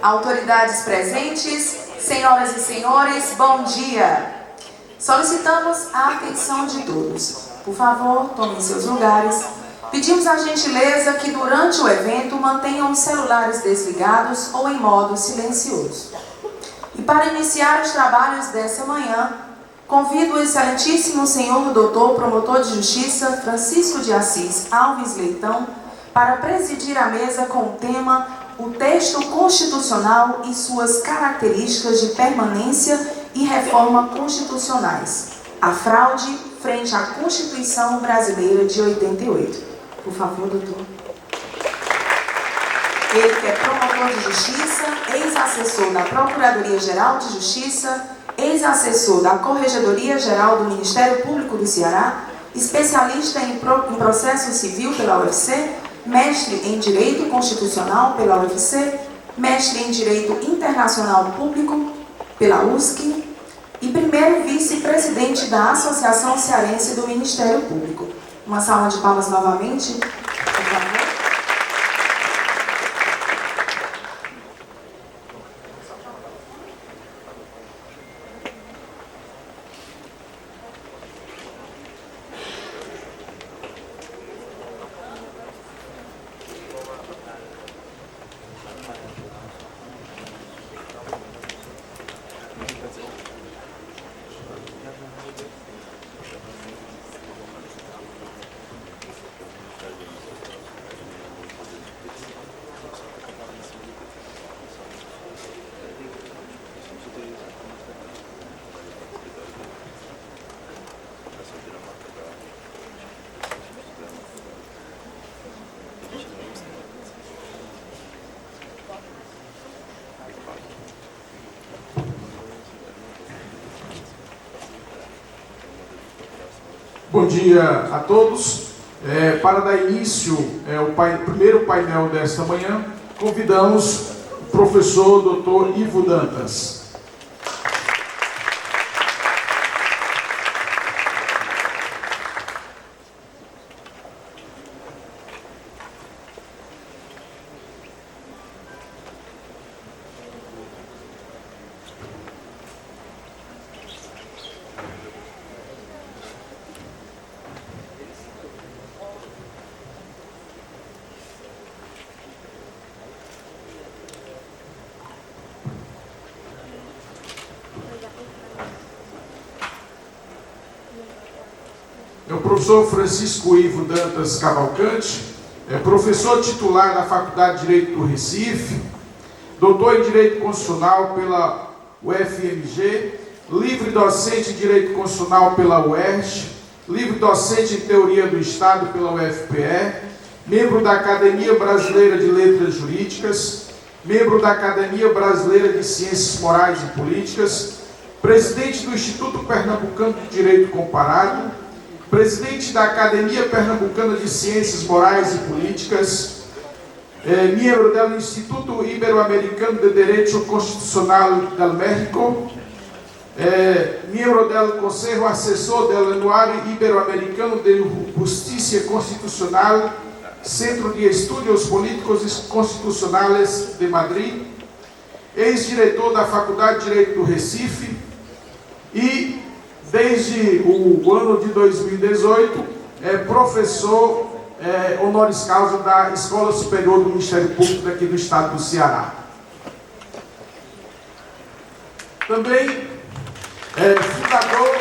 Autoridades presentes, senhoras e senhores, bom dia. Solicitamos a atenção de todos. Por favor, tomem seus lugares. Pedimos a gentileza que durante o evento mantenham os celulares desligados ou em modo silencioso. E para iniciar os trabalhos dessa manhã, convido o excelentíssimo senhor doutor promotor de justiça Francisco de Assis Alves Leitão para presidir a mesa com o tema o texto constitucional e suas características de permanência e reforma constitucionais. A fraude frente à Constituição Brasileira de 88. Por favor, doutor. Ele que é promotor de justiça, ex-assessor da Procuradoria-Geral de Justiça, ex-assessor da Corregedoria-Geral do Ministério Público do Ceará, especialista em processo civil pela UFC, mestre em Direito Constitucional pela UFC, mestre em Direito Internacional Público pela USC e primeiro vice-presidente da Associação Cearense do Ministério Público. Uma salva de palmas novamente, por favor. Bom dia a todos. Para dar início ao primeiro painel desta manhã, convidamos o professor Dr. Ivo Dantas. O professor Francisco Ivo Dantas Cavalcante é professor titular da Faculdade de Direito do Recife, doutor em Direito Constitucional pela UFMG, livre docente em Direito Constitucional pela UERJ, livre docente em Teoria do Estado pela UFPE, membro da Academia Brasileira de Letras Jurídicas, membro da Academia Brasileira de Ciências Morais e Políticas, presidente do Instituto Pernambucano de Direito Comparado, presidente da Academia Pernambucana de Ciências Morais e Políticas, membro do Instituto Ibero-Americano de Direito Constitucional del México, membro do Conselho Assessor do Anuário Ibero-Americano de Justiça Constitucional, Centro de Estudos Políticos e Constitucionais de Madrid, ex-diretor da Faculdade de Direito do Recife e desde o ano de 2018, é professor honoris causa da Escola Superior do Ministério Público daqui do Estado do Ceará. Também é fundador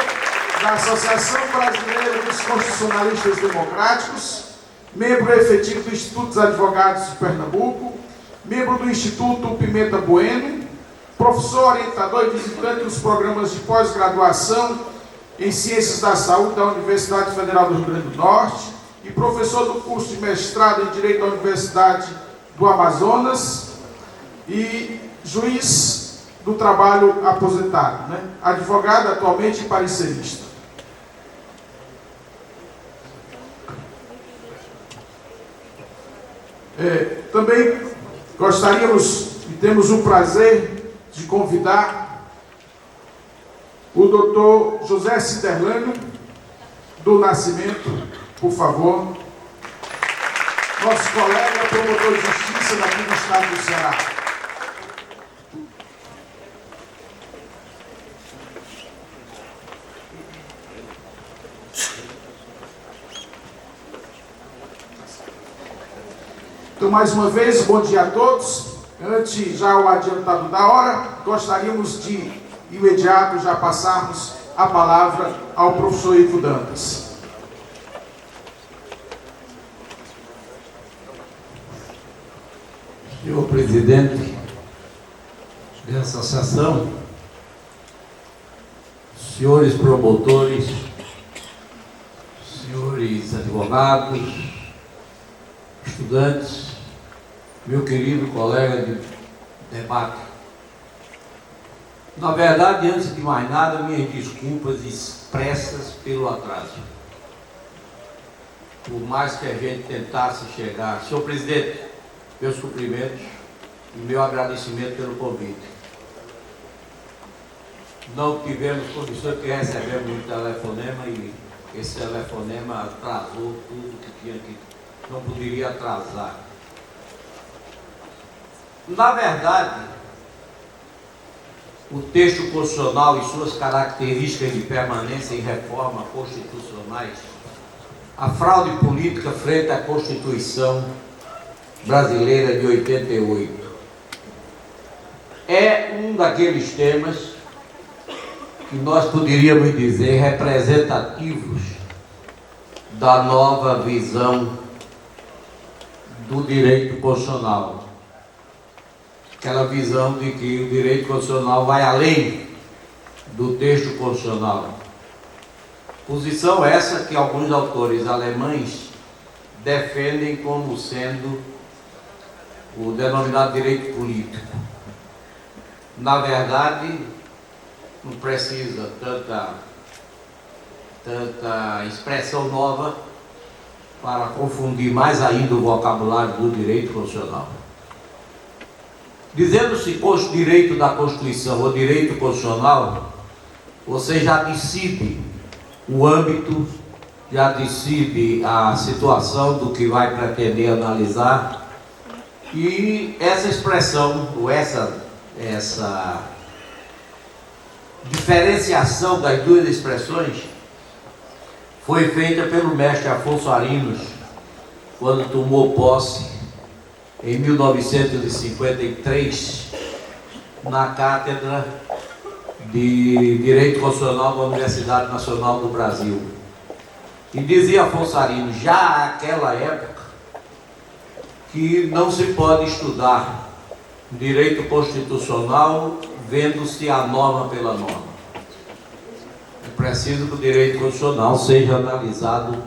da Associação Brasileira dos Constitucionalistas Democráticos, membro efetivo do Instituto dos Advogados de Pernambuco, membro do Instituto Pimenta Bueno, professor orientador e visitante dos programas de pós-graduação em Ciências da Saúde da Universidade Federal do Rio Grande do Norte e professor do curso de mestrado em Direito da Universidade do Amazonas e juiz do trabalho aposentado, advogado atualmente e parecerista. Também gostaríamos e temos o prazer de convidar o doutor José Ciderlânio do Nascimento, por favor. Nosso colega promotor de justiça daqui do Estado do Ceará. Então, mais uma vez, bom dia a todos. Antes, já o adiantado da hora, gostaríamos de imediato já passarmos a palavra ao professor Ivo Dantas. Senhor presidente dessa associação, senhores promotores, senhores advogados, estudantes, meu querido colega de debate. Na verdade, antes de mais nada, minhas desculpas expressas pelo atraso. Por mais que a gente tentasse chegar. Senhor presidente, meus cumprimentos e meu agradecimento pelo convite. Não tivemos condições porque recebemos um telefonema e esse telefonema atrasou tudo que tinha que, não poderia atrasar. Na verdade, o texto constitucional e suas características de permanência e reforma constitucionais, a fraude política frente à Constituição brasileira de 88, é um daqueles temas que nós poderíamos dizer representativos da nova visão do direito constitucional. Aquela visão de que o direito constitucional vai além do texto constitucional. Posição essa que alguns autores alemães defendem como sendo o denominado direito político. Na verdade, não precisa tanta expressão nova para confundir mais ainda o vocabulário do direito constitucional. Dizendo-se direito da Constituição ou direito constitucional, você já decide o âmbito, já decide a situação do que vai pretender analisar, e essa expressão, ou essa diferenciação das duas expressões foi feita pelo mestre Afonso Arinos quando tomou posse em 1953 na cátedra de Direito Constitucional da Universidade Nacional do Brasil. E dizia Afonso Arinos, já naquela época, que não se pode estudar direito constitucional vendo-se a norma pela norma. É preciso que o direito constitucional seja analisado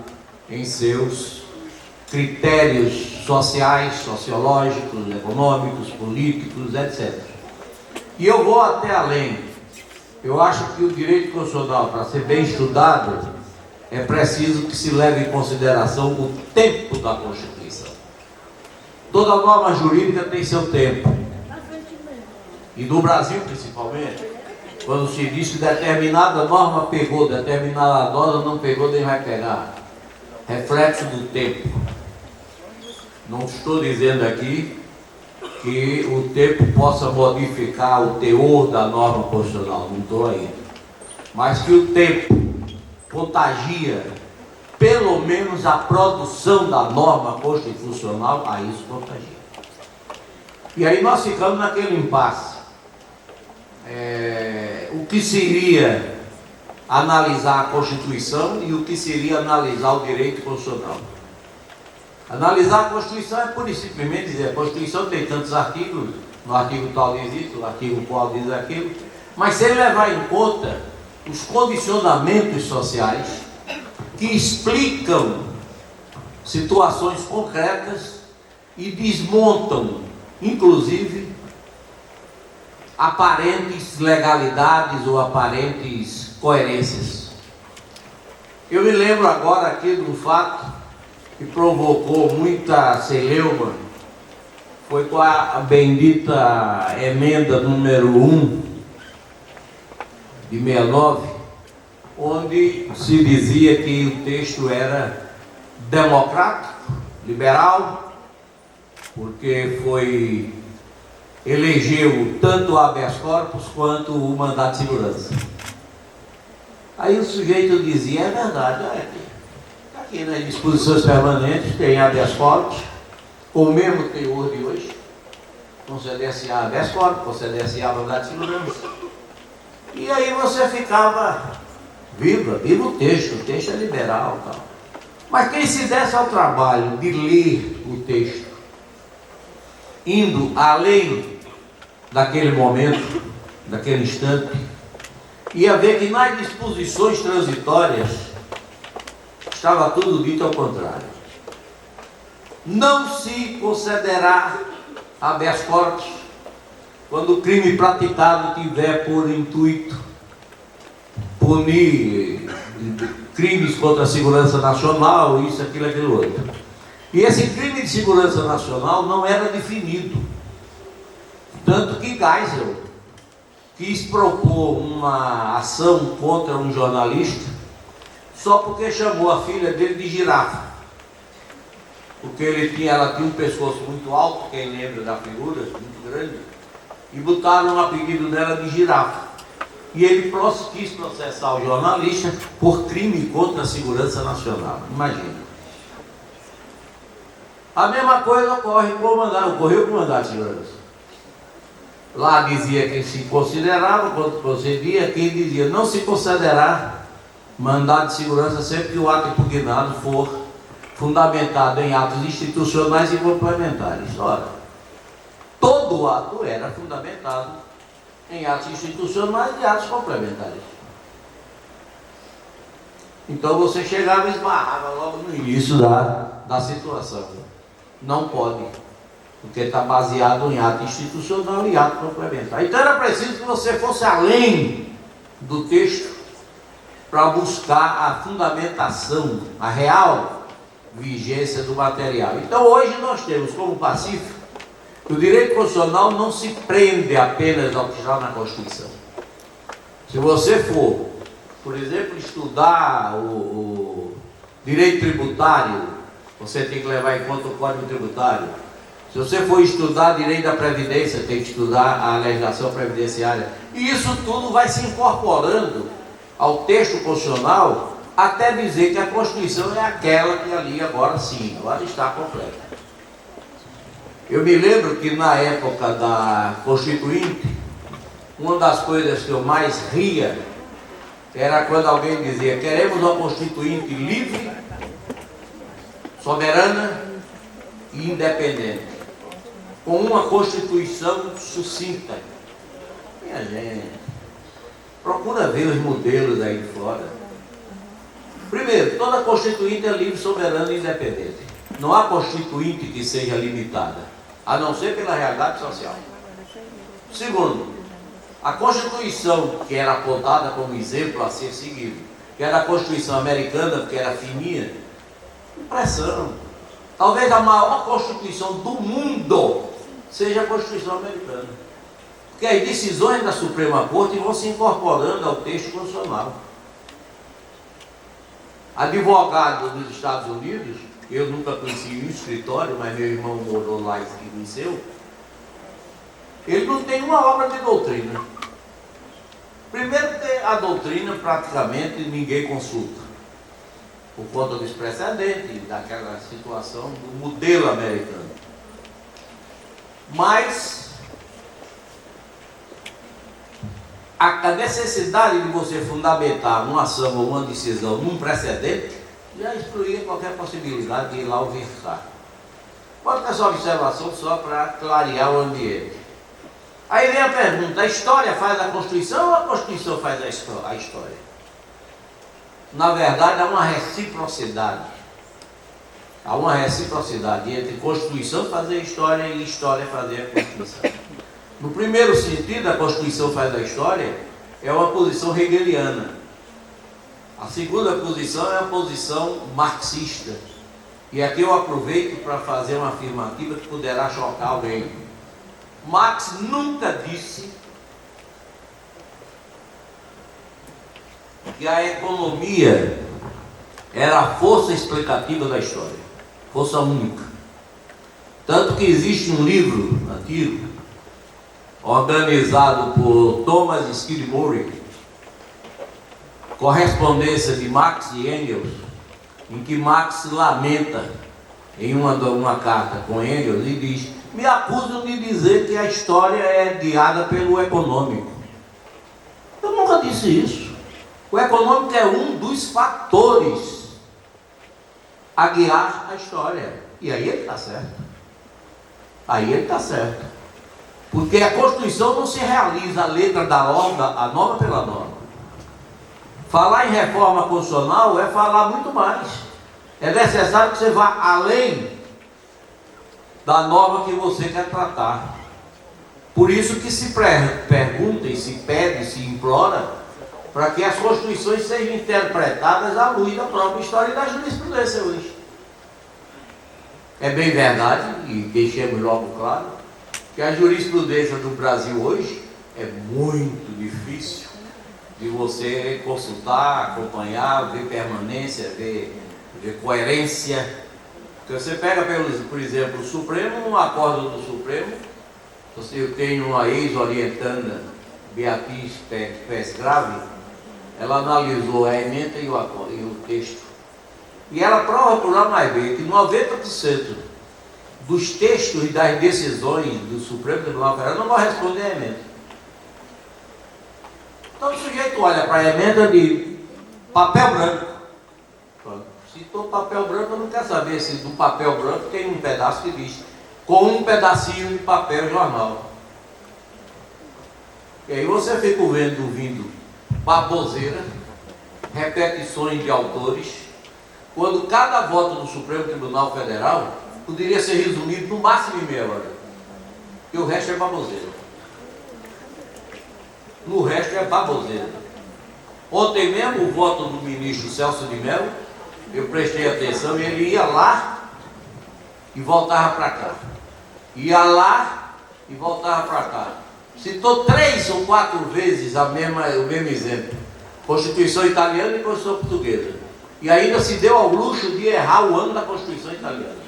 em seus critérios sociais, sociológicos, econômicos, políticos, etc. E eu vou até além. Eu acho que o direito constitucional, para ser bem estudado, é preciso que se leve em consideração o tempo da Constituição. Toda norma jurídica tem seu tempo. E no Brasil, principalmente, quando se diz que determinada norma pegou, determinada norma não pegou, nem vai pegar. Reflexo do tempo. Não estou dizendo aqui que o tempo possa modificar o teor da norma constitucional, não estou aí. Mas que o tempo contagia pelo menos a produção da norma constitucional, a isso contagia. E aí nós ficamos naquele impasse. O que seria analisar a Constituição e o que seria analisar o direito constitucional. Analisar a Constituição é pura e simplesmente dizer, a Constituição tem tantos artigos, no artigo tal diz isso, no artigo qual diz aquilo, mas sem levar em conta os condicionamentos sociais que explicam situações concretas e desmontam, inclusive, aparentes legalidades ou aparentes coerências. Eu me lembro agora aqui de um fato que provocou muita celeuma, foi com a bendita emenda número 1 de 69, onde se dizia que o texto era democrático, liberal, porque elegeu tanto o habeas corpus quanto o mandato de segurança. Aí o sujeito dizia, é verdade, está aqui nas disposições permanentes, tem habeas corpus, com o mesmo teor de hoje, concedesse a habeas corpus, concedesse a mandado de segurança. E aí você ficava viva o texto é liberal e tal. Mas quem se desse ao trabalho de ler o texto, indo além daquele momento, daquele instante, ia ver que nas disposições transitórias estava tudo dito ao contrário. Não se concederá habeas corpus quando o crime praticado tiver por intuito punir crimes contra a segurança nacional, isso, aquilo, aquilo outro. E esse crime de segurança nacional não era definido. Tanto que Geisel quis propor uma ação contra um jornalista só porque chamou a filha dele de girafa. Porque ela tinha um pescoço muito alto, quem lembra da figura, muito grande, e botaram o apelido dela de girafa. E ele quis processar o jornalista por crime contra a segurança nacional. Imagina. A mesma coisa ocorreu com o mandado de segurança. Lá dizia que se considerava, quando procedia, quem dizia não se considerar mandado de segurança sempre que o ato impugnado for fundamentado em atos institucionais e complementares. Ora, todo ato era fundamentado em atos institucionais e atos complementares. Então você chegava e esbarrava logo no início da situação. Não pode, porque está baseado em ato institucional e ato complementar. Então era preciso que você fosse além do texto para buscar a fundamentação, a real vigência do material. Então hoje nós temos como pacífico que o direito constitucional não se prende apenas ao que está na Constituição. Se você for, por exemplo, estudar o direito tributário, você tem que levar em conta o Código Tributário. Se você for estudar direito da Previdência, tem que estudar a legislação previdenciária. E isso tudo vai se incorporando ao texto constitucional até dizer que a Constituição é aquela que ali agora sim, agora está completa. Eu me lembro que na época da Constituinte, uma das coisas que eu mais ria era quando alguém dizia: queremos uma Constituinte livre, soberana e independente, com uma Constituição sucinta. Minha gente, procura ver os modelos aí de fora. Primeiro, toda Constituinte é livre, soberana e independente. Não há Constituinte que seja limitada, a não ser pela realidade social. Segundo, a Constituição que era apontada como exemplo a ser seguido, que era a Constituição americana, porque era fininha, impressão. Talvez a maior Constituição do mundo seja a Constituição americana, porque as decisões da Suprema Corte vão se incorporando ao texto constitucional. Advogado dos Estados Unidos, eu nunca conheci um escritório, mas meu irmão morou lá e conheceu, ele não tem uma obra de doutrina. Primeiro que a doutrina praticamente ninguém consulta, por conta dos precedentes, daquela situação do modelo americano. Mas a necessidade de você fundamentar uma ação ou uma decisão num precedente já excluía qualquer possibilidade de ir lá verificar. Pode ter essa observação só para clarear o ambiente. Aí vem a pergunta: a história faz a Constituição ou a Constituição faz a história? Na verdade, há uma reciprocidade. Há uma reciprocidade entre Constituição fazer a história e história fazer a Constituição. No primeiro sentido, a Constituição faz a história é uma posição hegeliana. A segunda posição é a posição marxista. E aqui eu aproveito para fazer uma afirmativa que poderá chocar alguém. Marx nunca disse que a economia era a força explicativa da história, força única. Tanto que existe um livro antigo, organizado por Thomas Skidmore, correspondência de Marx e Engels, em que Marx lamenta em uma carta com Engels, e diz: me acusam de dizer que a história é guiada pelo econômico. Eu nunca disse isso. O econômico é um dos fatores a guiar a história. E aí ele está certo. Aí ele está certo. Porque a Constituição não se realiza a letra da norma, a norma pela norma. Falar em reforma constitucional é falar muito mais. É necessário que você vá além da norma que você quer tratar. Por isso que se pergunta e se pede, se implora, para que as constituições sejam interpretadas à luz da própria história e da jurisprudência hoje. É bem verdade, e deixemos logo claro, que a jurisprudência do Brasil hoje é muito difícil de você consultar, acompanhar, ver permanência, ver coerência. Porque você pega, por exemplo, o Supremo, um acordo do Supremo, eu tenho uma ex-orientanda, Beatriz Pés Grave, ela analisou a emenda e o texto. E ela prova por A mais B que 90% dos textos e das decisões do Supremo Tribunal Federal não vão responder à emenda. Então o sujeito olha para a emenda de papel branco. Citou papel branco, eu não quero saber se do papel branco tem um pedaço que diz com um pedacinho de papel jornal. E aí você fica ouvindo baboseira, repetições de autores, quando cada voto do Supremo Tribunal Federal poderia ser resumido no máximo em meia hora. E o resto é baboseira. No resto é baboseira. Ontem mesmo o voto do ministro Celso de Mello, eu prestei atenção, ele ia lá e voltava para cá. Ia lá e voltava para cá. Citou 3 ou 4 vezes o mesmo exemplo. Constituição italiana e Constituição portuguesa. E ainda se deu ao luxo de errar o ano da Constituição italiana.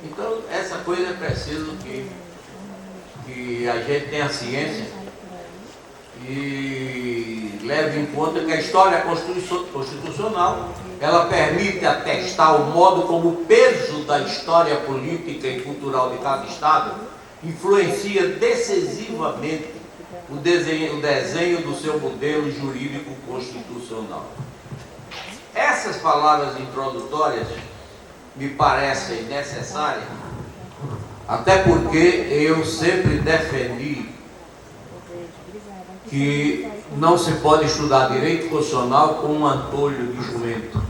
Então, essa coisa é preciso que a gente tenha ciência e leve em conta que a história constitucional, ela permite atestar o modo como o peso da história política e cultural de cada Estado influencia decisivamente o desenho do seu modelo jurídico constitucional. Essas palavras introdutórias me parecem necessárias, até porque eu sempre defendi que não se pode estudar direito constitucional com um antolho de jumento.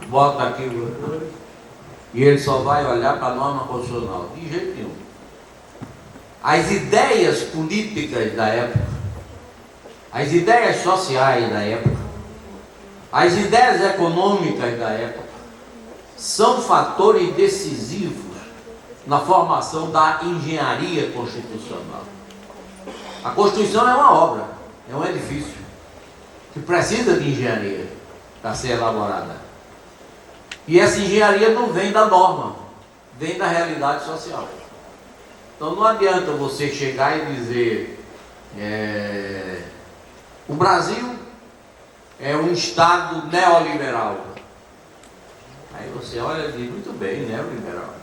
Bota aqui o antolho e ele só vai olhar para a norma constitucional. De jeito nenhum. As ideias políticas da época, as ideias sociais da época, as ideias econômicas da época, são fatores decisivos na formação da engenharia constitucional. A Constituição é uma obra, é um edifício que precisa de engenharia para ser elaborada. E essa engenharia não vem da norma, vem da realidade social. Então não adianta você chegar e dizer o Brasil é um Estado neoliberal. Aí você olha e diz, muito bem, neoliberal.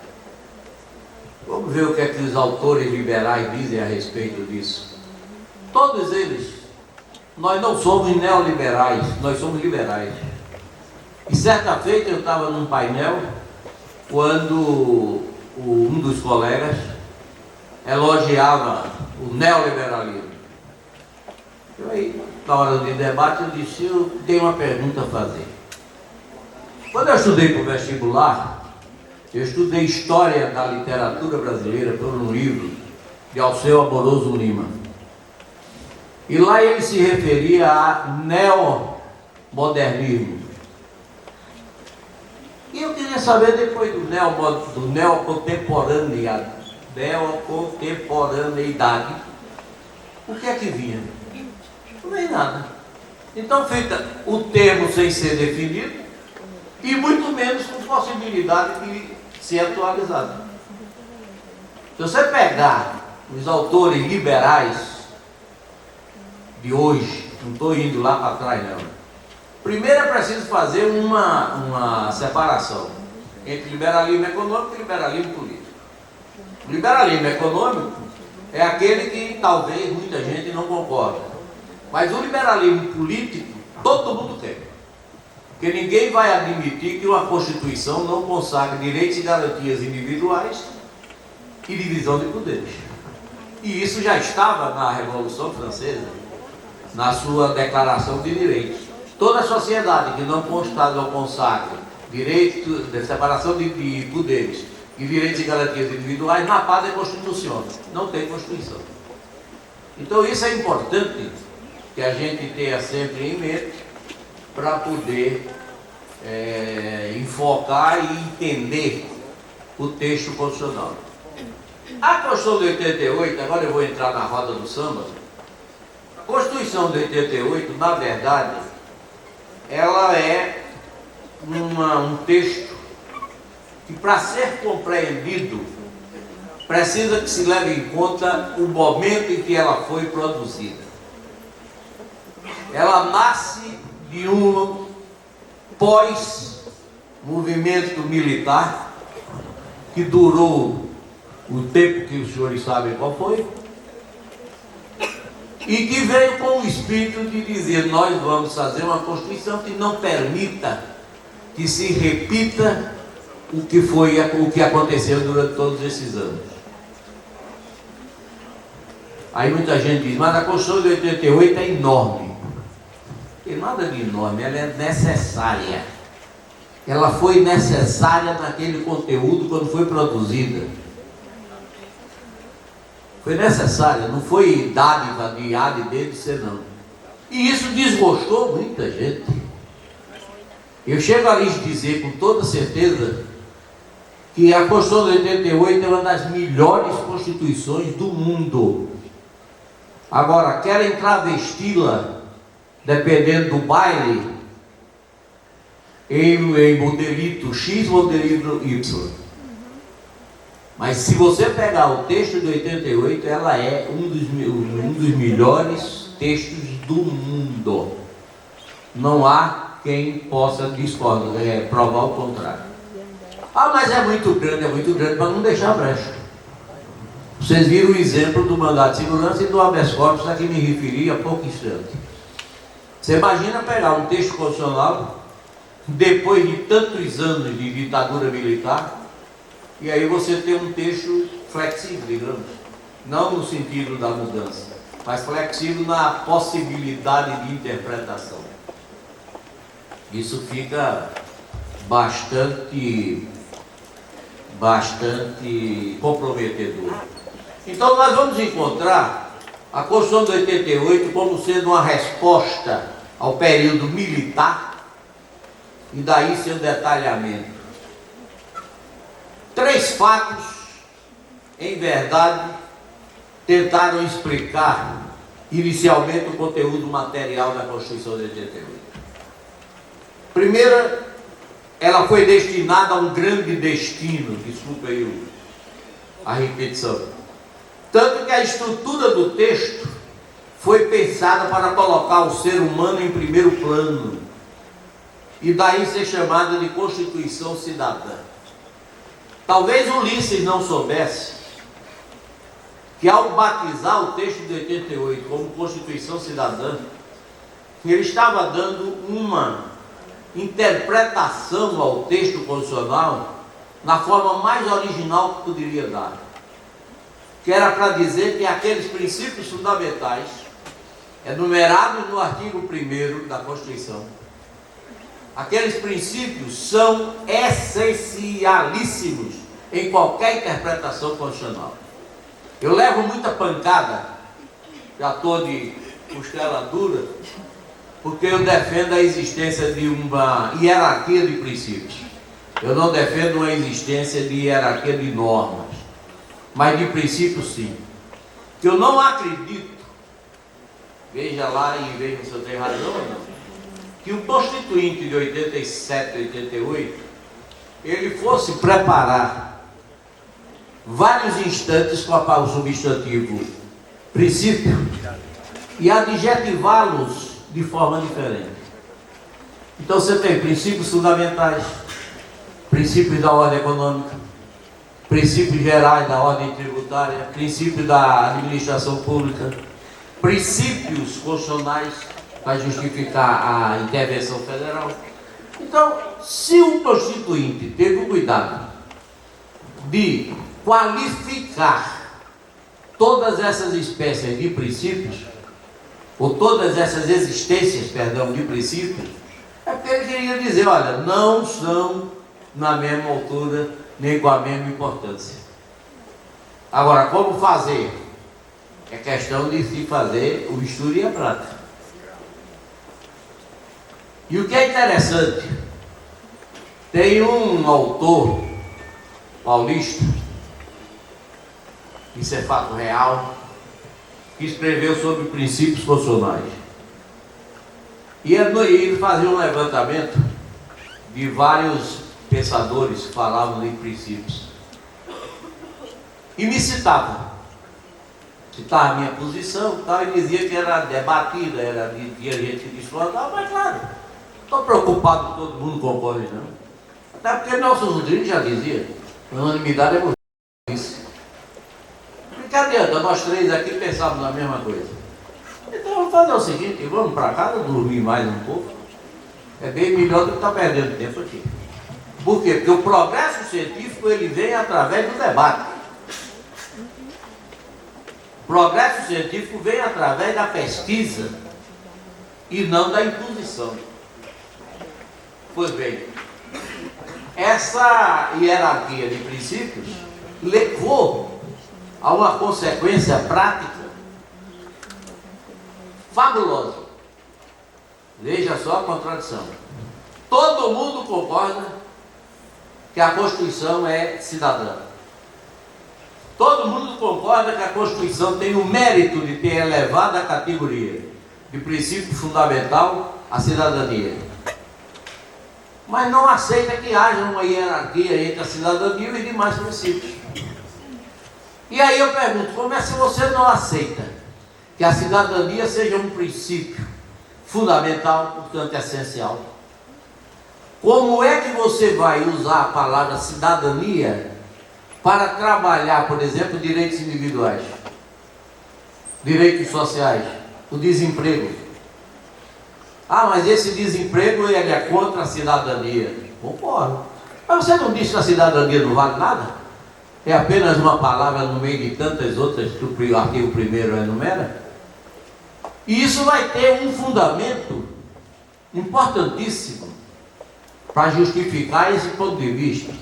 Vamos ver o que é que os autores liberais dizem a respeito disso. Todos eles, nós não somos neoliberais, nós somos liberais. E certa feita eu estava num painel, quando um dos colegas elogiava o neoliberalismo. Eu aí, na hora de debate, eu disse, eu tenho uma pergunta a fazer. Quando eu estudei para o vestibular, eu estudei História da Literatura Brasileira por um livro de Alceu Amoroso Lima. E lá ele se referia a neomodernismo. E eu queria saber, depois do neocontemporaneidade, o que é que vinha? Não vem nada. Então fica o termo sem ser definido e muito menos com possibilidade de ser atualizado. Se você pegar os autores liberais de hoje, não estou indo lá para trás não, Primeiro é preciso fazer uma separação entre liberalismo econômico e liberalismo político. O liberalismo econômico é aquele que talvez muita gente não concorda. Mas o liberalismo político, todo mundo quer. Porque ninguém vai admitir que uma Constituição não consagre direitos e garantias individuais e divisão de poderes. E isso já estava na Revolução Francesa, na sua Declaração de Direitos. Toda sociedade que não consagre direito de separação de poderes e direitos e garantias individuais, na paz é Constituição, não tem Constituição. Então isso é importante que a gente tenha sempre em mente para poder enfocar e entender o texto constitucional. A Constituição de 88, agora eu vou entrar na roda do samba. A Constituição de 88, na verdade, ela é um texto que, para ser compreendido, precisa que se leve em conta o momento em que ela foi produzida. Ela nasce de um pós-movimento militar que durou o tempo que os senhores sabem qual foi, e que veio com o espírito de dizer: nós vamos fazer uma Constituição que não permita que se repita o que aconteceu durante todos esses anos. Aí muita gente diz: mas a Constituição de 88 é enorme. Não tem nada de enorme, ela é necessária. Ela foi necessária naquele conteúdo quando foi produzida. Foi necessária, não foi dádiva de A, de B, de C, não. E isso desgostou muita gente. Eu chego a lhes dizer com toda certeza que a Constituição de 88 é uma das melhores constituições do mundo. Agora, querem travesti-la, dependendo do baile, em modelito X, modelito Y. Mas se você pegar o texto de 88, ela é um dos melhores textos do mundo. Não há quem possa provar o contrário. Ah, mas é muito grande para não deixar brecha. Vocês viram o exemplo do mandato de segurança e do habeas corpus a que me referi há pouco instante. Você imagina pegar um texto constitucional depois de tantos anos de ditadura militar, e aí você tem um texto flexível, digamos, não no sentido da mudança, mas flexível na possibilidade de interpretação. Isso fica bastante comprometedor. Então nós vamos encontrar a Constituição de 88 como sendo uma resposta ao período militar, e daí seu detalhamento. 3 fatos, em verdade, tentaram explicar inicialmente o conteúdo material da Constituição de 88. Primeiro, ela foi destinada a um grande destino, desculpa aí a repetição. Tanto que a estrutura do texto foi pensada para colocar o ser humano em primeiro plano, e daí ser chamada de Constituição Cidadã. Talvez Ulisses não soubesse que, ao batizar o texto de 88 como Constituição Cidadã, ele estava dando uma interpretação ao texto constitucional na forma mais original que poderia dar, que era para dizer que aqueles princípios fundamentais enumerados no artigo 1º da Constituição, aqueles princípios são essencialíssimos em qualquer interpretação constitucional. Eu levo muita pancada, já estou de costela dura, porque eu defendo a existência de uma hierarquia de princípios. Eu não defendo uma existência de hierarquia de normas, mas de princípios sim. Que eu não acredito, veja lá e veja se eu tenho razão ou não, que o Constituinte de 87, 88, ele fosse preparar vários instantes com o substantivo princípio e adjetivá-los de forma diferente. Então você tem princípios fundamentais, princípios da ordem econômica, princípios gerais da ordem tributária, princípios da administração pública, princípios constitucionais para justificar a intervenção federal. Então, se o Constituinte teve o cuidado de qualificar todas essas espécies de princípios, ou todas essas existências, perdão, de princípios, é porque ele queria dizer, olha, não são na mesma altura, nem com a mesma importância. Agora, como fazer? É questão de se fazer o estudo e a prática. E o que é interessante, tem um autor paulista, isso é fato real, que escreveu sobre princípios constitucionais. E ele fazia um levantamento de vários pensadores que falavam em princípios. E me citava a minha posição, tal, e dizia que era debatida, tinha gente que discordava, mas claro, não estou preocupado que todo mundo concorde, não. Até porque Nelson Rodrigues já dizia, unanimidade é isso. Que adianta, nós três aqui pensávamos a mesma coisa. Então vamos fazer o seguinte, vamos para casa, dormir mais um pouco. É bem melhor do que estar perdendo tempo aqui. Por quê? Porque o progresso científico ele vem através do debate. O progresso científico vem através da pesquisa e não da imposição. Pois bem, essa hierarquia de princípios levou a uma consequência prática fabulosa. Veja só a contradição. Todo mundo concorda que a Constituição é cidadã. Todo mundo concorda que a Constituição tem o mérito de ter elevado a categoria de princípio fundamental à cidadania. Mas não aceita que haja uma hierarquia entre a cidadania e os demais princípios. E aí eu pergunto, como é se você não aceita que a cidadania seja um princípio fundamental, portanto essencial? Como é que você vai usar a palavra cidadania para trabalhar, por exemplo, direitos individuais, direitos sociais, o desemprego? Ah, mas esse desemprego ele é contra a cidadania. Concordo. Mas você não disse que a cidadania não vale nada? É apenas uma palavra no meio de tantas outras que o artigo 1º enumera? E isso vai ter um fundamento importantíssimo para justificar esse ponto de vista.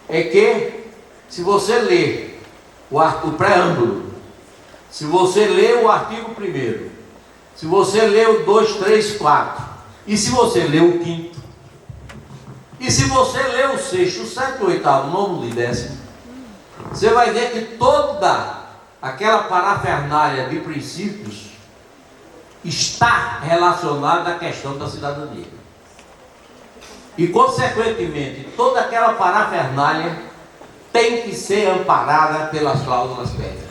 É que, se você ler o preâmbulo, se você ler o artigo 1º, se você ler o 2, 3, 4, e se você ler o 5º, e se você ler o 6º, o 7º, o 8º, o 9º e 10º, você vai ver que toda aquela parafernália de princípios está relacionada à questão da cidadania. E, consequentemente, toda aquela parafernália tem que ser amparada pelas cláusulas pétreas.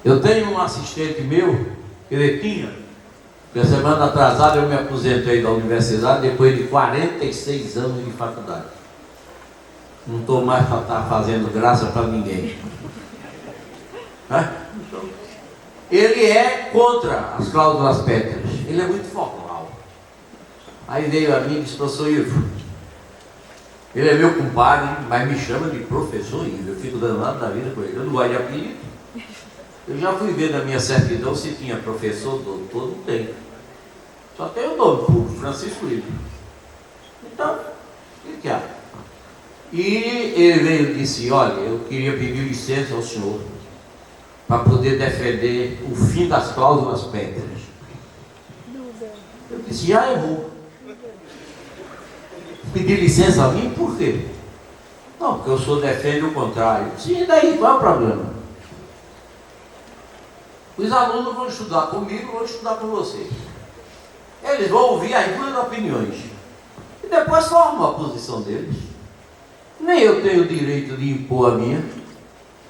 Eu tenho um assistente meu, ele tinha, na semana atrasada eu me aposentei da universidade depois de 46 anos de faculdade. Não estou mais para estar fazendo graça para ninguém. Ele é contra as cláusulas pétreas. Ele é muito formal. Aí veio a mim e disse, professor Ivo, ele é meu compadre, mas me chama de professor Ivo. Eu fico danado da vida com ele. Eu não gosto de apelido. Eu já fui ver na minha certidão se tinha professor, doutor, não tem. Só tem o nome público, Francisco Ivo. Então, o que há? E ele veio e disse, olha, eu queria pedir licença ao senhor para poder defender o fim das cláusulas pétreas. Eu disse, já errou. Pedir licença a mim, por quê? Não, porque o senhor defende o contrário. Sim, e daí qual é o problema? Os alunos vão estudar comigo, vão estudar com você. Eles vão ouvir as duas opiniões e depois formam a posição deles. Nem eu tenho o direito de impor a minha,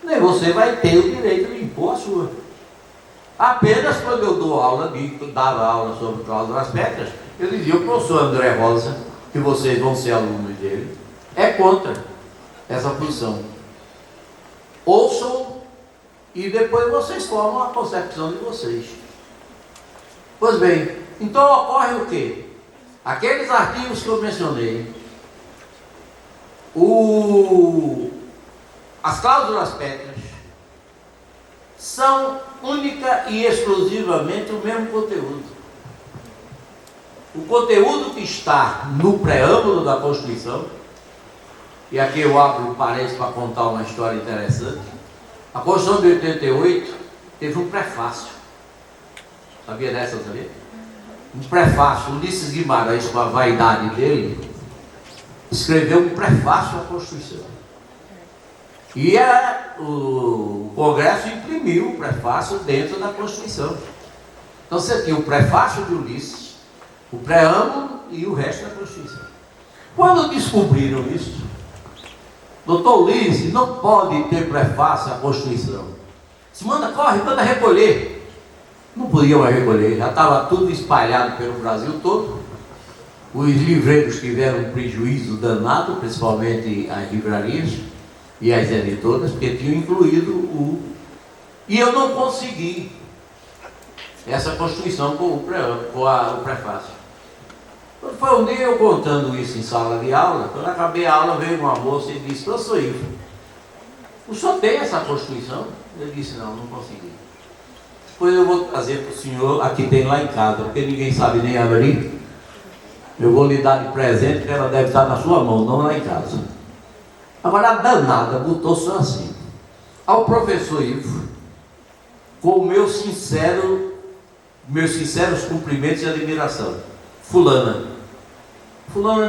nem você vai ter o direito de impor a sua. Apenas quando eu dava aula sobre cláusulas pétreas, Eu dizia, o professor André Rosa, que vocês vão ser alunos dele, é contra essa posição. Ouçam e depois vocês formam a concepção de vocês. Pois bem, então ocorre o quê? Aqueles artigos que eu mencionei, as cláusulas pétreas, são única e exclusivamente o mesmo conteúdo. O conteúdo que está no preâmbulo da Constituição, e aqui eu abro um parênteses para contar uma história interessante. A Constituição de 88 teve um prefácio. Sabia dessa, sabia? Um prefácio. Ulisses Guimarães, com a vaidade dele, escreveu um prefácio à Constituição. E o Congresso imprimiu o prefácio dentro da Constituição. Então você tinha o prefácio de Ulisses, o preâmbulo e o resto da Constituição. Quando descobriram isso, doutor Ulisses não pode ter prefácio à Constituição. Se corre, manda recolher. Não podiam mais recolher, já estava tudo espalhado pelo Brasil todo. Os livreiros tiveram um prejuízo danado, principalmente as livrarias e as editoras, porque tinham incluído E eu não consegui essa Constituição com o prefácio. Quando foi um dia eu contando isso em sala de aula, quando acabei a aula, veio uma moça e disse, professor Ivo, o senhor tem essa Constituição? Eu disse, não consegui. Depois eu vou trazer para o senhor, aqui tem lá em casa, porque ninguém sabe nem abrir. Eu vou lhe dar de presente, porque ela deve estar na sua mão, não lá em casa. Agora a danada botou só assim. Ao professor Ivo, com meus sinceros cumprimentos e admiração. Fulana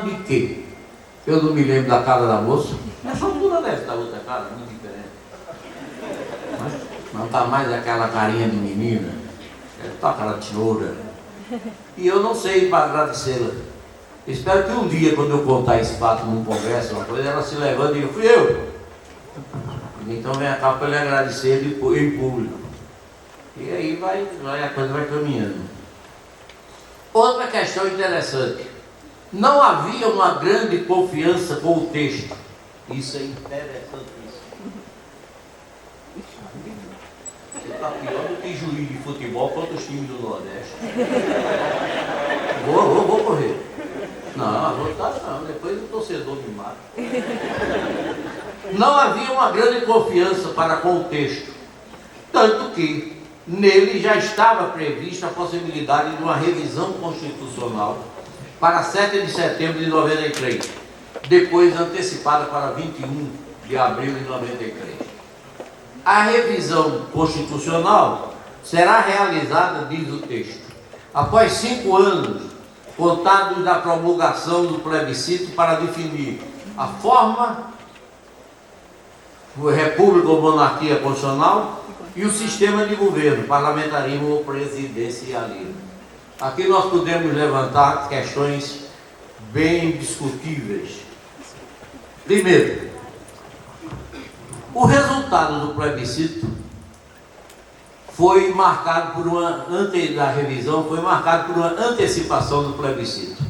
de quê? Eu não me lembro da cara da moça. Essa altura deve estar outra cara, muito diferente. Não está mais aquela carinha de menina. Deve estar aquela tesoura. E eu não sei para agradecê-la. Espero que um dia, quando eu contar esse fato num congresso, uma coisa, ela se levanta e diga, fui eu. Então vem cá para ele agradecer em público. E aí a coisa vai caminhando. Outra questão interessante. Não havia uma grande confiança com o texto. Isso é interessantíssimo. Você está pior do que juiz de futebol contra os times do Nordeste. Vou correr. Não, vou estar não. Depois o torcedor me mata. Não havia uma grande confiança para com o texto. Tanto que nele já estava prevista a possibilidade de uma revisão constitucional para 7 de setembro de 93, depois antecipada para 21 de abril de 93. A revisão constitucional será realizada, diz o texto, após 5 anos, contados da promulgação do plebiscito para definir a forma, república ou monarquia constitucional, e o sistema de governo, parlamentarismo ou presidencialismo. Aqui nós podemos levantar questões bem discutíveis. Primeiro, o resultado do plebiscito foi marcado por da revisão, foi marcado por uma antecipação do plebiscito.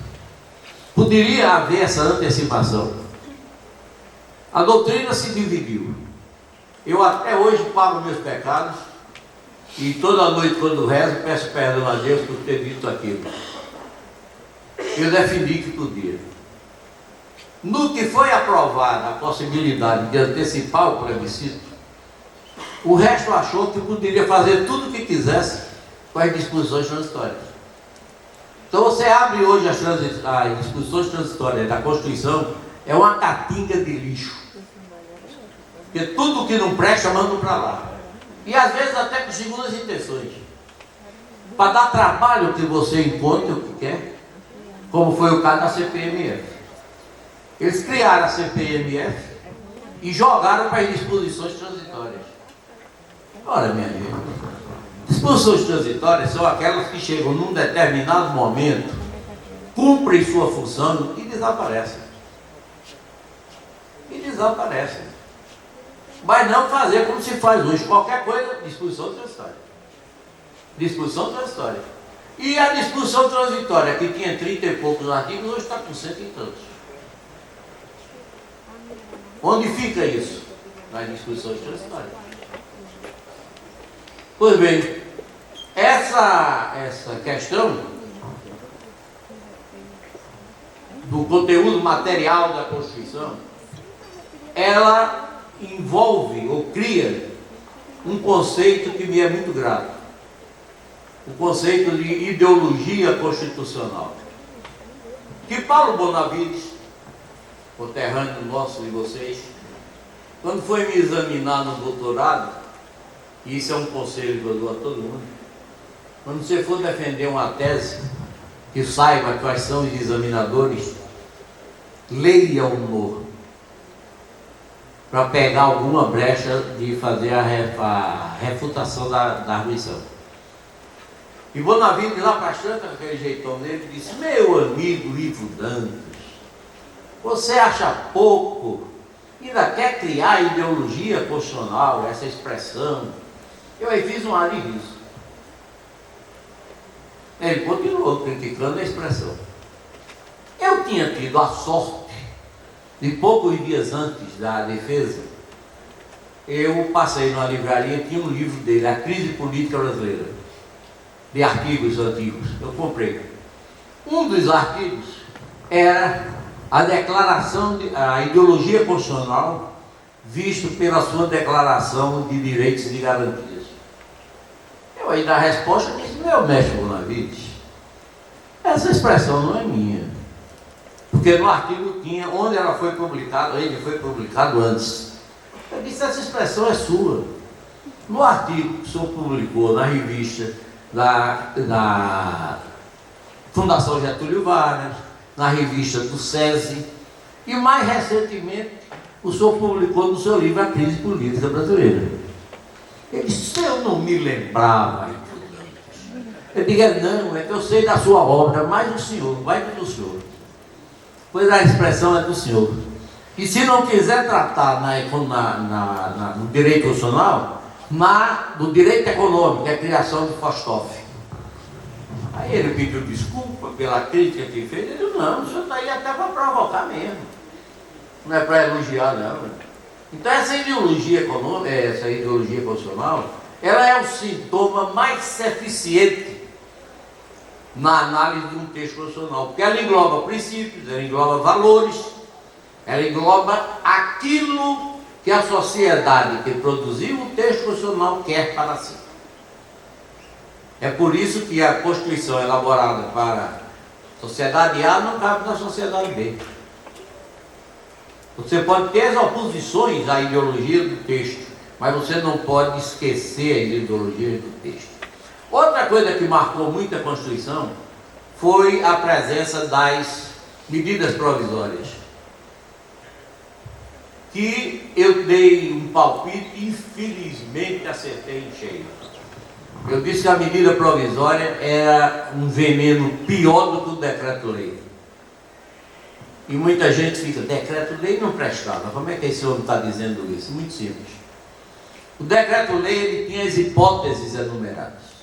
Poderia haver essa antecipação. A doutrina se dividiu. Eu até hoje pago meus pecados e toda noite quando rezo peço perdão a Deus por ter dito aquilo. Eu defendi que podia. No que foi aprovada a possibilidade de antecipar o plebiscito, o resto achou que poderia fazer tudo o que quisesse com as disposições transitórias. Então você abre hoje as disposições transitórias da Constituição, é uma catinga de lixo. Porque tudo que não presta, mandam para lá. E às vezes até com segundas intenções. Para dar trabalho que você encontre o que quer, como foi o caso da CPMF. Eles criaram a CPMF e jogaram para as disposições transitórias. Ora, minha gente, disposições transitórias são aquelas que chegam num determinado momento, cumprem sua função e desaparecem. Mas não fazer como se faz hoje. Qualquer coisa, disposição transitória. Disposição transitória. E a disposição transitória, que tinha 30 e poucos artigos, hoje está com 100 e tantos. Onde fica isso? Nas disposições transitórias. Pois bem, essa questão do conteúdo material da Constituição, ela envolve ou cria um conceito que me é muito grato. O conceito de ideologia constitucional. Que Paulo Bonavides, conterrâneo nosso e vocês, quando foi me examinar no doutorado, e isso é um conselho que eu dou a todo mundo, quando você for defender uma tese, que saiba quais são os examinadores, leiam-no, para pegar alguma brecha de fazer a refutação da arguição. E Bonavides, lá para tanto, aquele jeitão dele, disse: meu amigo Ivo Dantas, você acha pouco, ainda quer criar ideologia constitucional, essa expressão. Eu aí fiz um ar de riso. Ele continuou criticando a expressão. Eu tinha tido a sorte de poucos dias antes da defesa, eu passei numa livraria e tinha um livro dele, A Crise Política Brasileira, de artigos antigos. Eu comprei. Um dos artigos era a declaração, a ideologia constitucional, visto pela sua declaração de direitos e garantias. Eu aí da resposta disse: meu mestre Bonavides, essa expressão não é minha. Porque no artigo tinha, onde ela foi publicada, ele foi publicado antes. Eu disse: essa expressão é sua. No artigo que o senhor publicou na revista da Fundação Getúlio Vargas, na revista do SESI, e mais recentemente o senhor publicou no seu livro A Crise Política Brasileira. Ele disse: eu não me lembrava. Eu digo: não, é que eu sei da sua obra, mas o senhor, vai do senhor. Pois a expressão é do senhor. E se não quiser tratar no direito constitucional, do direito econômico, é a criação de Fostoff. Aí ele pediu desculpa pela crítica que fez. Ele disse: não, o senhor está aí até para provocar mesmo. Não é para elogiar, não. Então essa ideologia econômica, essa ideologia constitucional, ela é o sintoma mais eficiente na análise de um texto constitucional, porque ela engloba princípios, ela engloba valores, ela engloba aquilo que a sociedade que produziu o texto constitucional quer para si. É por isso que a Constituição elaborada para a sociedade A não cabe na sociedade B. Você pode ter as oposições à ideologia do texto, mas você não pode esquecer a ideologia do texto. Outra coisa que marcou muito a Constituição foi a presença das medidas provisórias, que eu dei um palpite e infelizmente acertei em cheio. Eu disse que a medida provisória era um veneno pior do que o decreto-lei. E muita gente fica: decreto-lei não prestava. Como é que esse homem está dizendo isso? Muito simples. O decreto-lei, ele tinha as hipóteses enumeradas.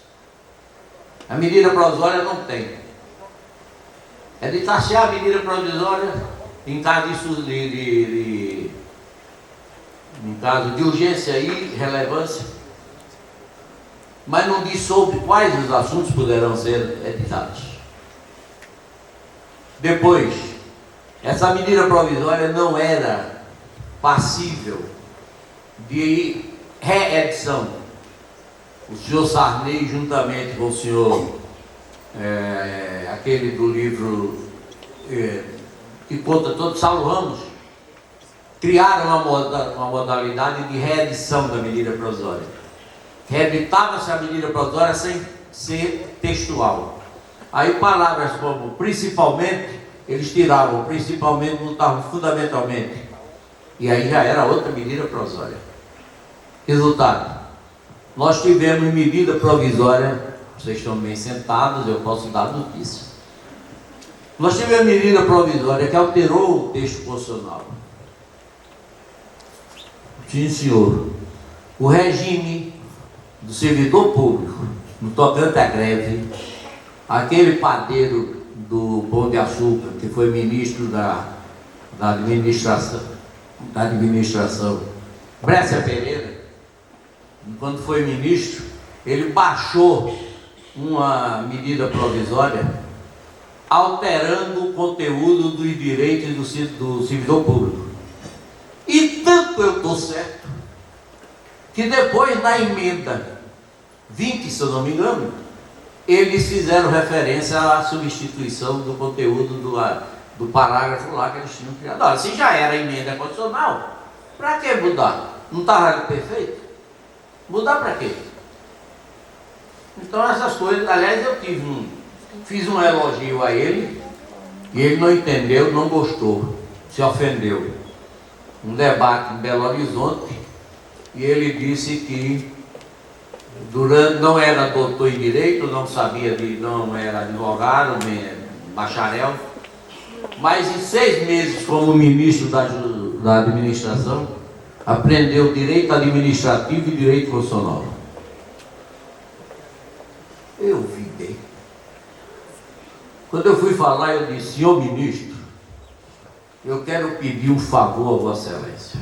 A medida provisória não tem. É de taxar a medida provisória em caso em caso de urgência e relevância, mas não diz sobre quais os assuntos poderão ser editados. Depois, essa medida provisória não era passível de reedição. O senhor Sarney, juntamente com o senhor, aquele do livro que conta todo, Saulo Ramos, criaram uma modalidade de reedição da medida provisória. Reeditava-se a medida provisória sem ser textual. Aí palavras como principalmente, eles tiravam principalmente, botavam fundamentalmente. E aí já era outra medida provisória. Resultado: nós tivemos medida provisória, vocês estão bem sentados, eu posso dar notícia. Nós tivemos medida provisória que alterou o texto constitucional. Sim, senhor. O regime do servidor público, no tocante à greve, aquele padeiro do Pão de Açúcar, que foi ministro da administração, Brescia Pereira, quando foi ministro, ele baixou uma medida provisória alterando o conteúdo dos direitos do servidor público. E tanto eu estou certo, que depois na emenda 20, se eu não me engano, eles fizeram referência à substituição do conteúdo do parágrafo lá que eles tinham criado. Olha, se já era emenda constitucional, para que mudar? Não estava perfeito? Mudar para quê? Então essas coisas, aliás, eu fiz um elogio a ele, e ele não entendeu, não gostou, se ofendeu. Um debate em Belo Horizonte, e ele disse que não era doutor em direito, não era advogado, bacharel, mas em 6 meses como ministro da administração, aprendeu direito administrativo e direito constitucional. Eu vi bem. Quando eu fui falar, eu disse: senhor ministro, eu quero pedir um favor a Vossa Excelência.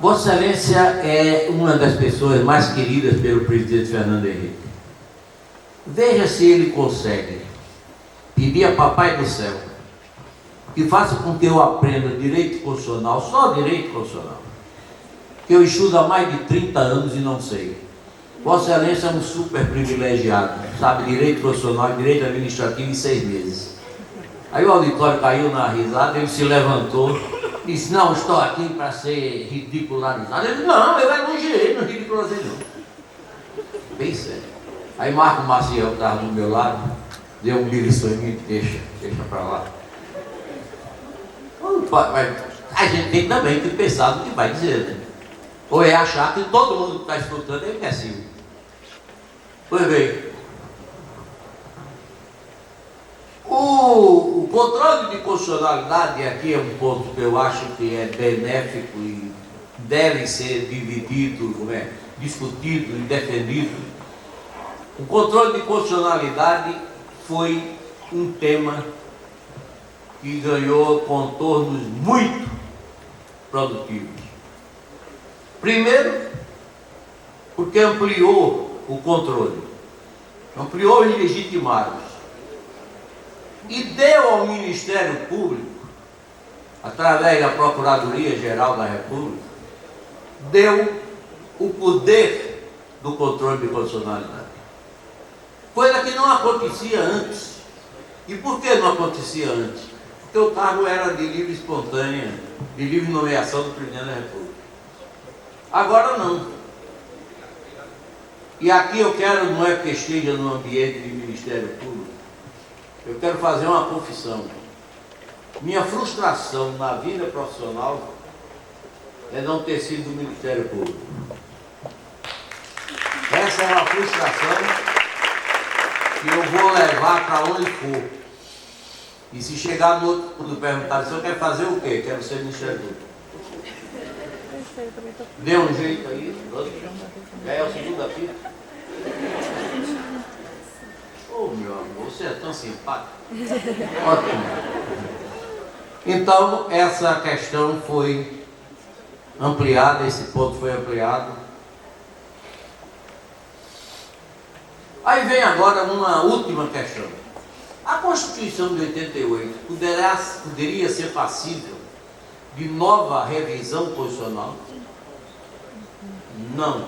Vossa Excelência é uma das pessoas mais queridas pelo presidente Fernando Henrique. Veja se ele consegue pedir a Papai do Céu que faça com que eu aprenda direito constitucional, só direito constitucional, que eu estudo há mais de 30 anos e não sei. Vossa Excelência é um super privilegiado, sabe direito constitucional e direito administrativo em 6 meses. Aí o auditório caiu na risada, ele se levantou, disse: não, estou aqui para ser ridicularizado. Ele disse: não, eu elogiei, não ridicularizei não. Bem sério. Aí Marco Maciel, que estava do meu lado, deu um beliscão em mim: deixa para lá. Mas a gente tem também que pensar no que vai dizer, né? Ou é achar que todo mundo que está escutando é imbecil. Pois bem, o controle de constitucionalidade, aqui é um ponto que eu acho que é benéfico e deve ser dividido, discutido e defendido. O controle de constitucionalidade foi um tema que ganhou contornos muito produtivos. Primeiro, porque ampliou o controle, ampliou os legitimados e deu ao Ministério Público, através da Procuradoria-Geral da República, deu o poder do controle de constitucionalidade. Coisa que não acontecia antes. E por que não acontecia antes? Porque o cargo era de livre espontânea, de livre nomeação do Presidente da República. Agora não. E aqui eu quero, não é que esteja no ambiente de Ministério Público, eu quero fazer uma confissão. Minha frustração na vida profissional é não ter sido do Ministério Público. Essa é uma frustração que eu vou levar para onde for. E se chegar no outro mundo perguntar: se eu quero fazer o quê? Quero ser Ministério Público. Dê um jeito aí, já é o segundo fila. Oh, meu amor, você é tão simpático. Ótimo. Então, essa questão foi ampliada, esse ponto foi ampliado. Aí vem agora uma última questão. A Constituição de 88 poderia ser passível de nova revisão constitucional? Não.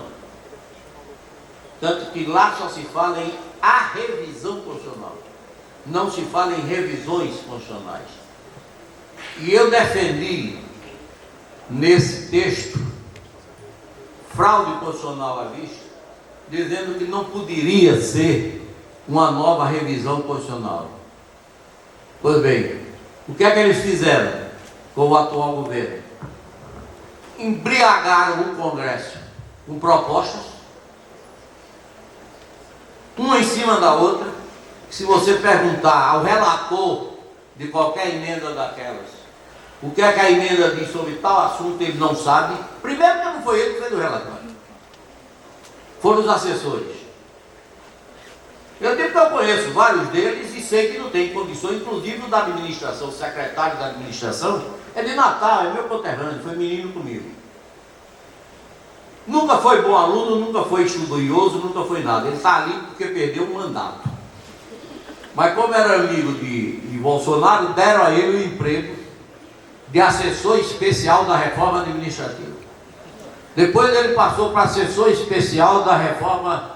Tanto que lá só se fala em a revisão constitucional. Não se fala em revisões constitucionais. E eu defendi nesse texto fraude constitucional à vista, dizendo que não poderia ser uma nova revisão constitucional. Pois bem, o que é que eles fizeram com o atual governo? Embriagaram o Congresso com propostas, uma em cima da outra. Se você perguntar ao relator de qualquer emenda daquelas, o que é que a emenda diz sobre tal assunto, ele não sabe. Primeiro que não foi ele que fez o relatório, foram os assessores. Eu digo que eu conheço vários deles e sei que não tem condições, inclusive o da administração, o secretário da administração, é de Natal, é meu conterrâneo, foi menino comigo. Nunca foi bom aluno, nunca foi estudioso, nunca foi nada. Ele está ali porque perdeu um mandato. Mas como era amigo de Bolsonaro, deram a ele o emprego de assessor especial da reforma administrativa. Depois ele passou para assessor especial da reforma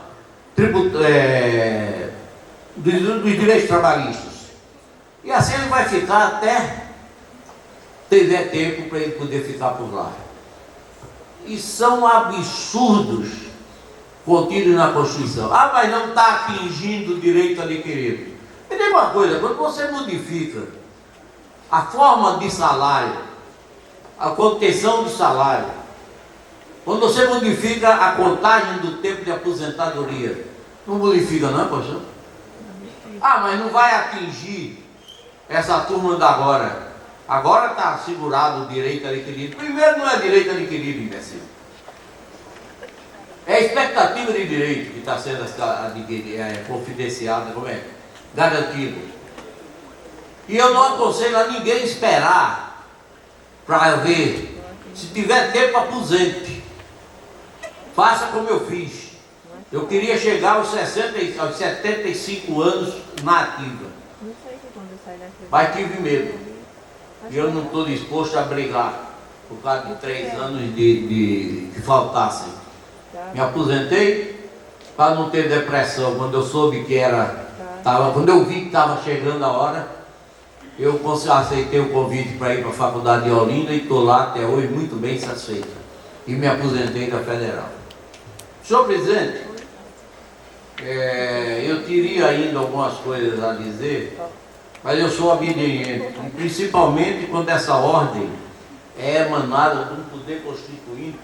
dos direitos trabalhistas. E assim ele vai ficar até tiver tempo para ele poder ficar por lá. E são absurdos contidos na Constituição. Ah, mas não está atingindo o direito adquirido. Me diga uma coisa, quando você modifica a forma de salário, a contenção do salário, quando você modifica a contagem do tempo de aposentadoria, não modifica não, poxa? Ah, mas não vai atingir essa turma da agora. Agora está assegurado o direito adquirido. Primeiro, não é direito adquirido, imbecil. É a expectativa de direito que está sendo confidenciada, como é? Garantido. E eu não aconselho a ninguém esperar para ver. Se tiver tempo, aposente. Faça como eu fiz. Eu queria chegar aos 75 anos na ativa. Mas tive medo. E eu não estou disposto a brigar por causa de 3 anos que faltassem. Me aposentei para não ter depressão. Quando eu soube que quando eu vi que estava chegando a hora, eu aceitei o convite para ir para a faculdade de Olinda e estou lá até hoje muito bem satisfeito. E me aposentei da Federal. Senhor presidente, eu teria ainda algumas coisas a dizer, mas eu sou obediente, principalmente quando essa ordem é emanada de um poder constituinte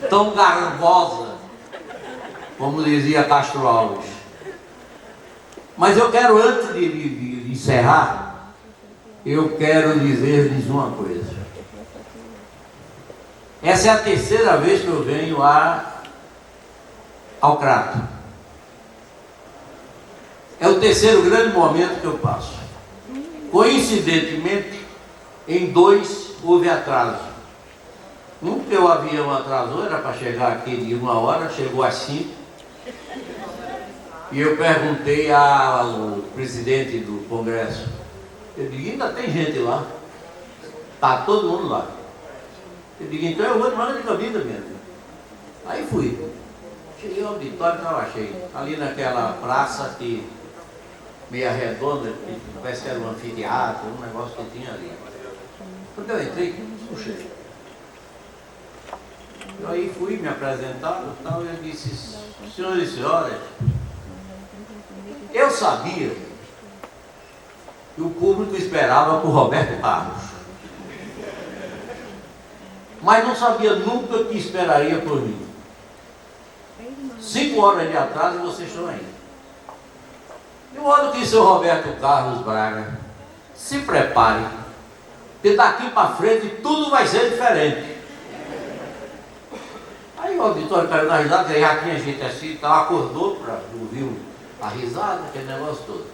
tão garbosa, como dizia Castro Alves. Mas eu quero, antes de encerrar, eu quero dizer-lhes uma coisa. Essa é a 3ª vez que eu venho ao Crato. É o 3º grande momento que eu passo. Coincidentemente, em 2 houve atraso. Um que o avião atrasou, era para chegar aqui de 1 hora, chegou às 5. E eu perguntei ao presidente do Congresso, eu digo, ainda tem gente lá? Está todo mundo lá. Eu digo, então eu vou de manga de camisa mesmo. Aí fui. Cheguei ao auditório, estava cheio. Ali naquela praça que meia redonda, que parece que era um anfiteatro, um negócio que tinha ali. Quando eu entrei, puxa. Eu aí fui me apresentar e tal, e eu disse, senhores e senhoras, eu sabia que o público esperava por Roberto Carlos, mas não sabia nunca que esperaria por mim. 5 horas de atraso e vocês estão aí. De modo que, seu Roberto Carlos Braga, se prepare, porque daqui para frente tudo vai ser diferente. Aí o auditório caiu na risada, que já tinha gente assim, então acordou para ouvir a risada, aquele negócio todo.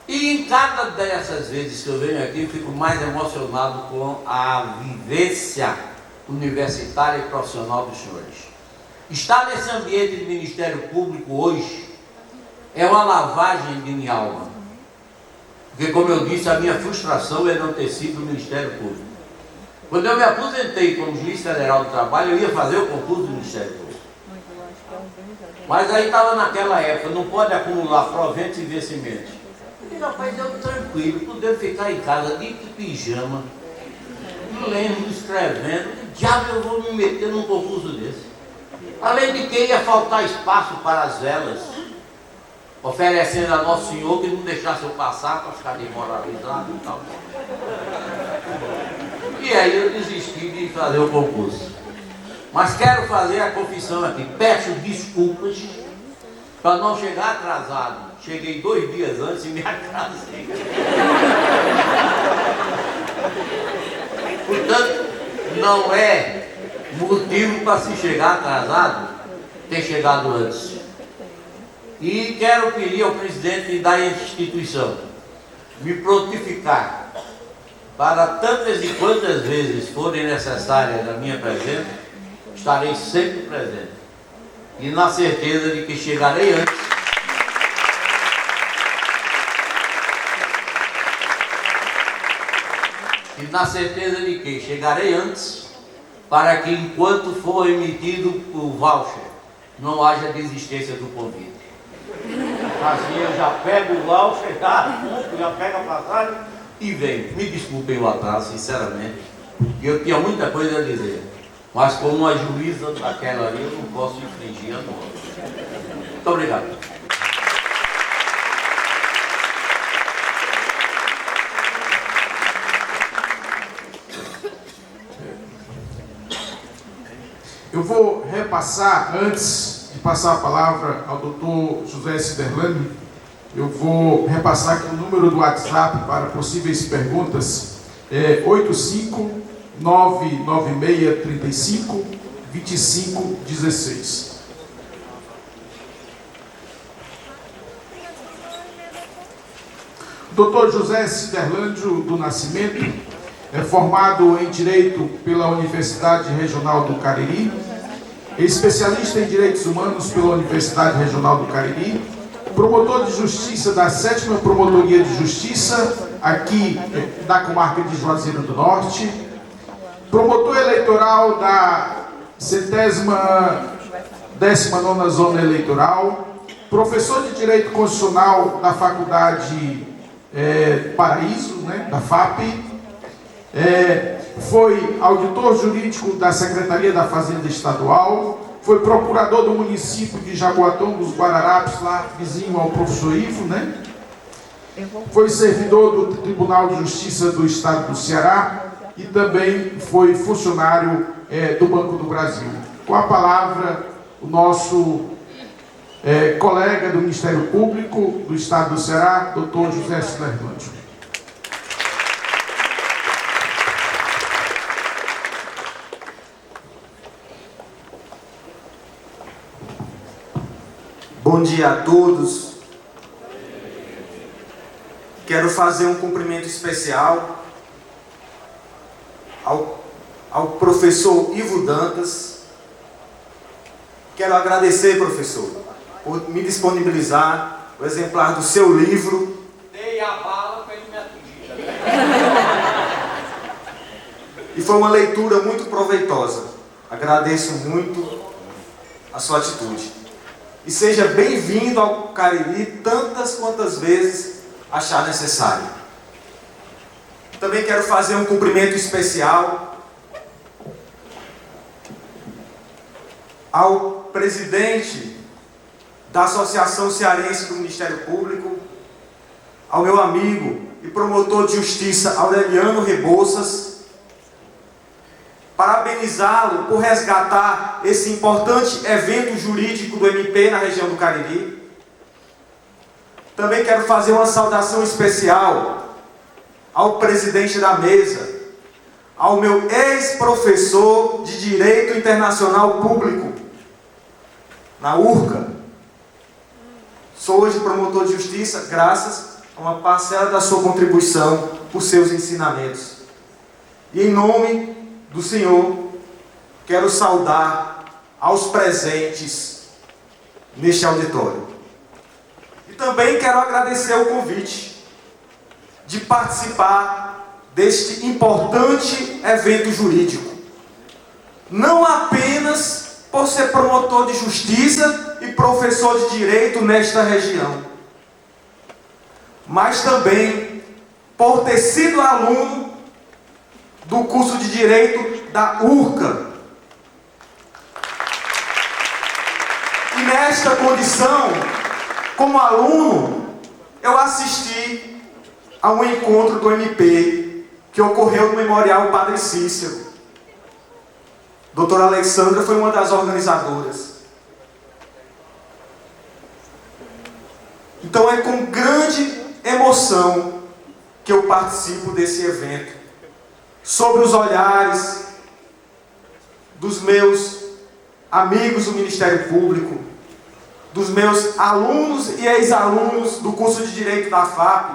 E em cada dessas vezes que eu venho aqui, eu fico mais emocionado com a vivência universitária e profissional dos senhores. Estar nesse ambiente de Ministério Público hoje é uma lavagem de minha alma. Porque, como eu disse, a minha frustração é não ter sido no Ministério Público. Quando eu me aposentei como juiz federal do trabalho, eu ia fazer o concurso do Ministério Público. Mas aí estava naquela época, não pode acumular proventos e vencimentos. Eu disse, rapaz, eu tranquilo, podendo ficar em casa de pijama, lendo, escrevendo, que diabo eu vou me meter num concurso desse? Além de que ia faltar espaço para as velas, oferecendo a Nosso Senhor que não deixasse eu passar para ficar demoralizado e tal. E aí eu desisti de fazer o concurso. Mas quero fazer a confissão aqui. Peço desculpas para não chegar atrasado. Cheguei 2 dias antes e me atrasei. Portanto, não é motivo para se chegar atrasado ter chegado antes. E quero pedir ao presidente da instituição me prontificar para tantas e quantas vezes forem necessárias a minha presença, estarei sempre presente. E na certeza de que chegarei antes. E na certeza de que chegarei antes, para que enquanto for emitido o voucher, não haja desistência do convite. Assim eu já pego o voucher, já pego a passagem e venho. Me desculpem o atraso, sinceramente, porque eu tinha muita coisa a dizer. Mas como a juíza daquela ali, eu não posso infringir a norma. Muito obrigado. Eu vou repassar, antes de passar a palavra ao doutor José Ciderlani, eu vou repassar aqui o número do WhatsApp para possíveis perguntas, 85996352516. Dr. José Ciderlândio do Nascimento é formado em Direito pela Universidade Regional do Cariri, é especialista em Direitos Humanos pela Universidade Regional do Cariri, promotor de Justiça da 7ª Promotoria de Justiça, aqui da comarca de Juazeiro do Norte, promotor eleitoral da 19ª Zona Eleitoral, professor de Direito Constitucional da Faculdade Paraíso, da FAP, foi auditor jurídico da Secretaria da Fazenda Estadual, foi procurador do município de Jaboatão dos Guararapes, lá vizinho ao professor Ivo, Foi servidor do Tribunal de Justiça do Estado do Ceará e também foi funcionário do Banco do Brasil. Com a palavra, o nosso colega do Ministério Público do Estado do Ceará, doutor José Ciderlândio. Bom dia a todos. Quero fazer um cumprimento especial ao professor Ivo Dantas. Quero agradecer, professor, por me disponibilizar o exemplar do seu livro. Dei a bala para ele me atingir. E foi uma leitura muito proveitosa. Agradeço muito a sua atitude. E seja bem-vindo ao Cariri tantas quantas vezes achar necessário. Também quero fazer um cumprimento especial ao presidente da Associação Cearense do Ministério Público, ao meu amigo e promotor de justiça Aureliano Rebouças, parabenizá-lo por resgatar esse importante evento jurídico do MP na região do Cariri. Também quero fazer uma saudação especial ao presidente da mesa, ao meu ex-professor de Direito Internacional Público, na URCA. Sou hoje promotor de justiça, graças a uma parcela da sua contribuição por seus ensinamentos. E em nome do Senhor, quero saudar aos presentes neste auditório. E também quero agradecer o convite de participar deste importante evento jurídico. Não apenas por ser promotor de justiça e professor de direito nesta região, mas também por ter sido aluno do curso de Direito da URCA. E nesta condição, como aluno, eu assisti a um encontro do MP que ocorreu no Memorial Padre Cícero. Doutora Alexandra foi uma das organizadoras. Então é com grande emoção que eu participo desse evento, sobre os olhares dos meus amigos do Ministério Público, dos meus alunos e ex-alunos do curso de Direito da FAP,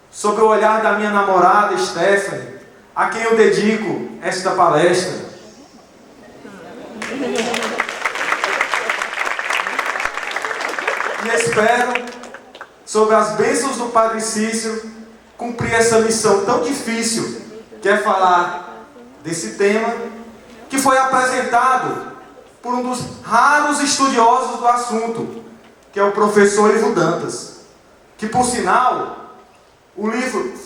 sob o olhar da minha namorada Stephanie, a quem eu dedico esta palestra. E espero, sob as bênçãos do Padre Cícero, cumprir essa missão tão difícil, que é falar desse tema, que foi apresentado por um dos raros estudiosos do assunto, que é o professor Ivo Dantas, que, por sinal, o livro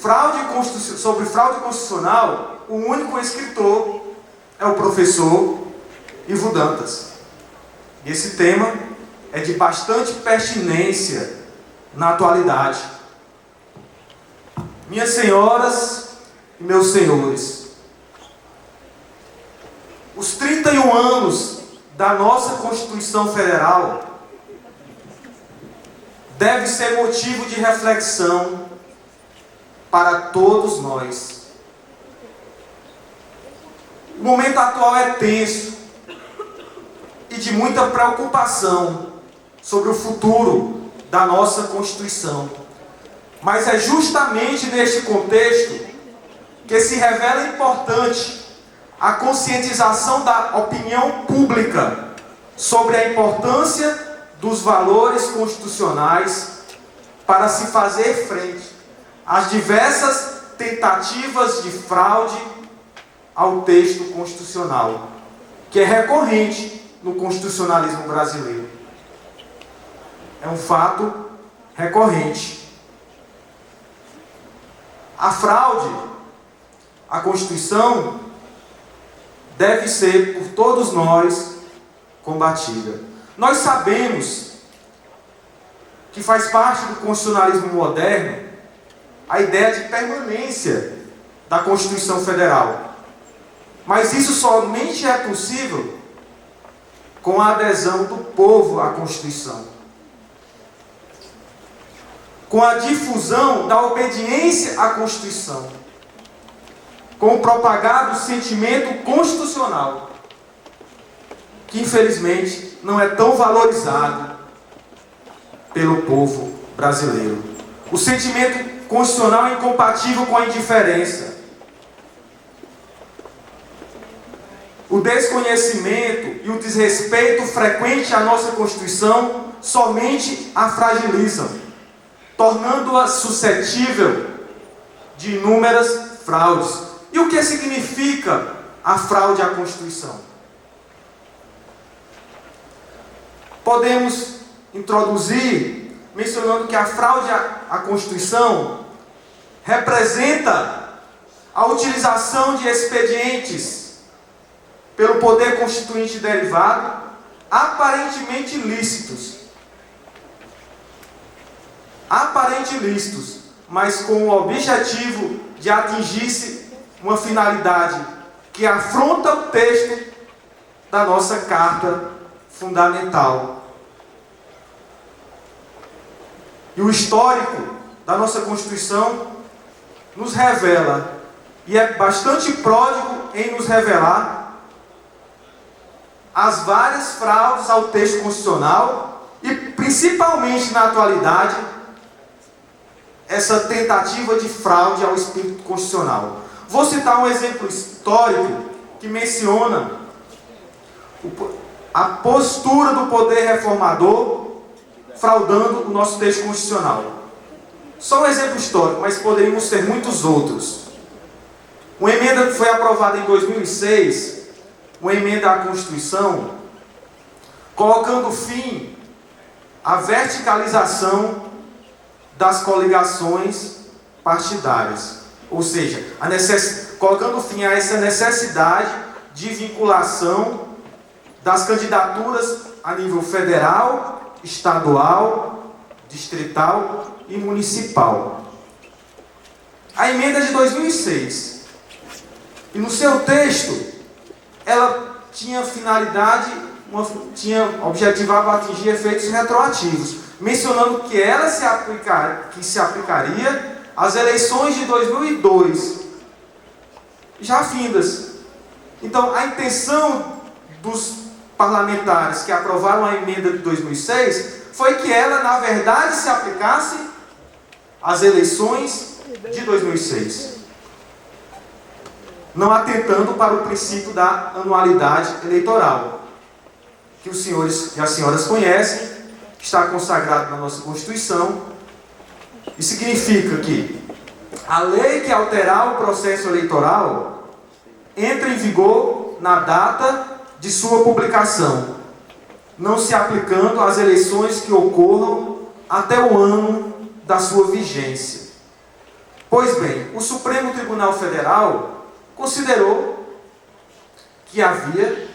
sobre fraude constitucional, o único escritor é o professor Ivo Dantas. E esse tema é de bastante pertinência na atualidade. Minhas senhoras e meus senhores, os 31 anos da nossa Constituição Federal deve ser motivo de reflexão para todos nós. O momento atual é tenso e de muita preocupação sobre o futuro da nossa Constituição. Mas é justamente neste contexto que se revela importante a conscientização da opinião pública sobre a importância dos valores constitucionais para se fazer frente às diversas tentativas de fraude ao texto constitucional, que é recorrente no constitucionalismo brasileiro. É um fato recorrente. A fraude à Constituição deve ser por todos nós combatida. Nós sabemos que faz parte do constitucionalismo moderno a ideia de permanência da Constituição Federal. Mas isso somente é possível com a adesão do povo à Constituição, com a difusão da obediência à Constituição, com o propagado sentimento constitucional, que infelizmente não é tão valorizado pelo povo brasileiro. O sentimento constitucional é incompatível com a indiferença. O desconhecimento e o desrespeito frequente à nossa Constituição somente a fragilizam, tornando-a suscetível de inúmeras fraudes. E o que significa a fraude à Constituição? Podemos introduzir mencionando que a fraude à Constituição representa a utilização de expedientes pelo poder constituinte derivado, aparentemente lícitos, mas com o objetivo de atingir-se uma finalidade que afronta o texto da nossa Carta Fundamental. E o histórico da nossa Constituição nos revela, e é bastante pródigo em nos revelar, as várias fraudes ao texto constitucional e, principalmente na atualidade, essa tentativa de fraude ao espírito constitucional. Vou citar um exemplo histórico que menciona a postura do poder reformador fraudando o nosso texto constitucional. Só um exemplo histórico, mas poderíamos ter muitos outros. Uma emenda que foi aprovada em 2006, uma emenda à Constituição, colocando fim à verticalização das coligações partidárias. Ou seja, colocando fim a essa necessidade de vinculação das candidaturas a nível federal, estadual, distrital e municipal. A emenda de 2006. E no seu texto, ela tinha finalidade, objetivava atingir efeitos retroativos, mencionando que ela se aplicaria às eleições de 2002, já findas. Então, a intenção dos parlamentares que aprovaram a emenda de 2006 foi que ela, na verdade, se aplicasse às eleições de 2006, não atentando para o princípio da anualidade eleitoral, que os senhores e as senhoras conhecem, que está consagrado na nossa Constituição, e significa que a lei que alterar o processo eleitoral entra em vigor na data de sua publicação, não se aplicando às eleições que ocorram até o ano da sua vigência. Pois bem, o Supremo Tribunal Federal considerou que havia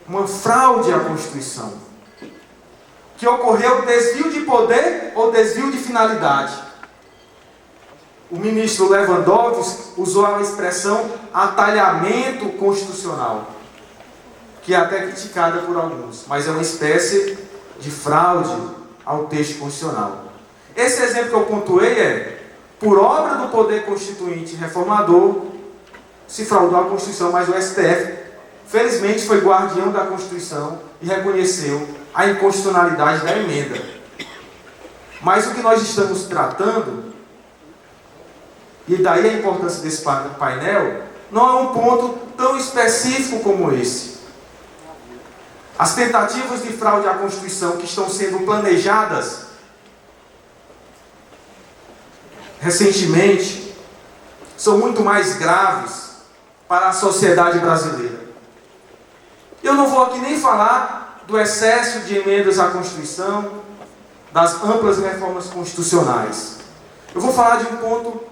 uma fraude à Constituição, que ocorreu desvio de poder ou desvio de finalidade. O ministro Lewandowski usou a expressão atalhamento constitucional, que é até criticada por alguns, mas é uma espécie de fraude ao texto constitucional. Esse exemplo que eu pontuei é, por obra do poder constituinte reformador, se fraudou a Constituição, mas o STF, felizmente, foi guardião da Constituição e reconheceu a inconstitucionalidade da emenda. Mas o que nós estamos tratando, e daí a importância desse painel, não é um ponto tão específico como esse. As tentativas de fraude à Constituição que estão sendo planejadas recentemente são muito mais graves para a sociedade brasileira. Eu não vou aqui nem falar do excesso de emendas à Constituição, das amplas reformas constitucionais. Eu vou falar de um ponto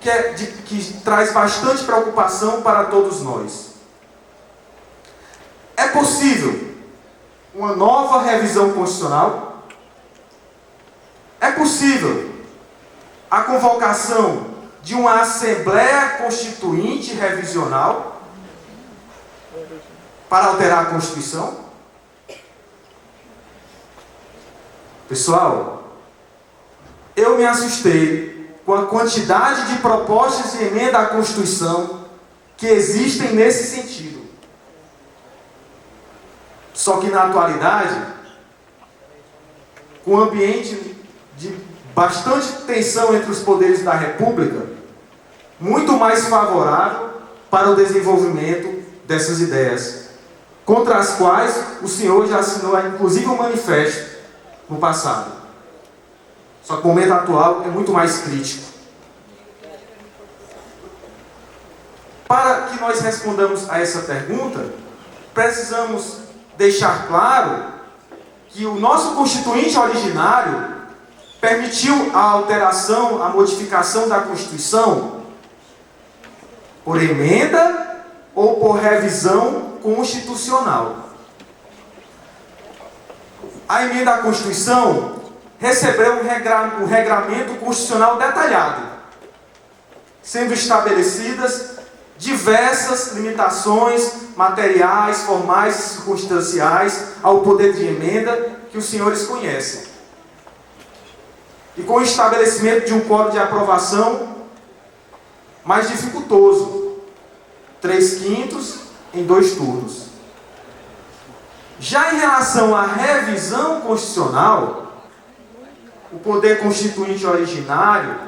que traz bastante preocupação para todos nós. É possível uma nova revisão constitucional? É possível a convocação de uma Assembleia Constituinte Revisional para alterar a Constituição? Pessoal, eu me assustei com a quantidade de propostas de emenda à Constituição que existem nesse sentido. Só que na atualidade, com um ambiente de bastante tensão entre os poderes da República, muito mais favorável para o desenvolvimento dessas ideias, contra as quais o senhor já assinou, inclusive, um manifesto no passado. Só que o momento atual é muito mais crítico. Para que nós respondamos a essa pergunta, precisamos deixar claro que o nosso Constituinte originário permitiu a alteração, a modificação da Constituição por emenda ou por revisão constitucional. A emenda à Constituição recebeu um regramento constitucional detalhado, sendo estabelecidas diversas limitações materiais, formais e circunstanciais ao poder de emenda que os senhores conhecem. E com o estabelecimento de um quórum de aprovação mais dificultoso, 3/5 em 2 turnos. Já em relação à revisão constitucional, o poder constituinte originário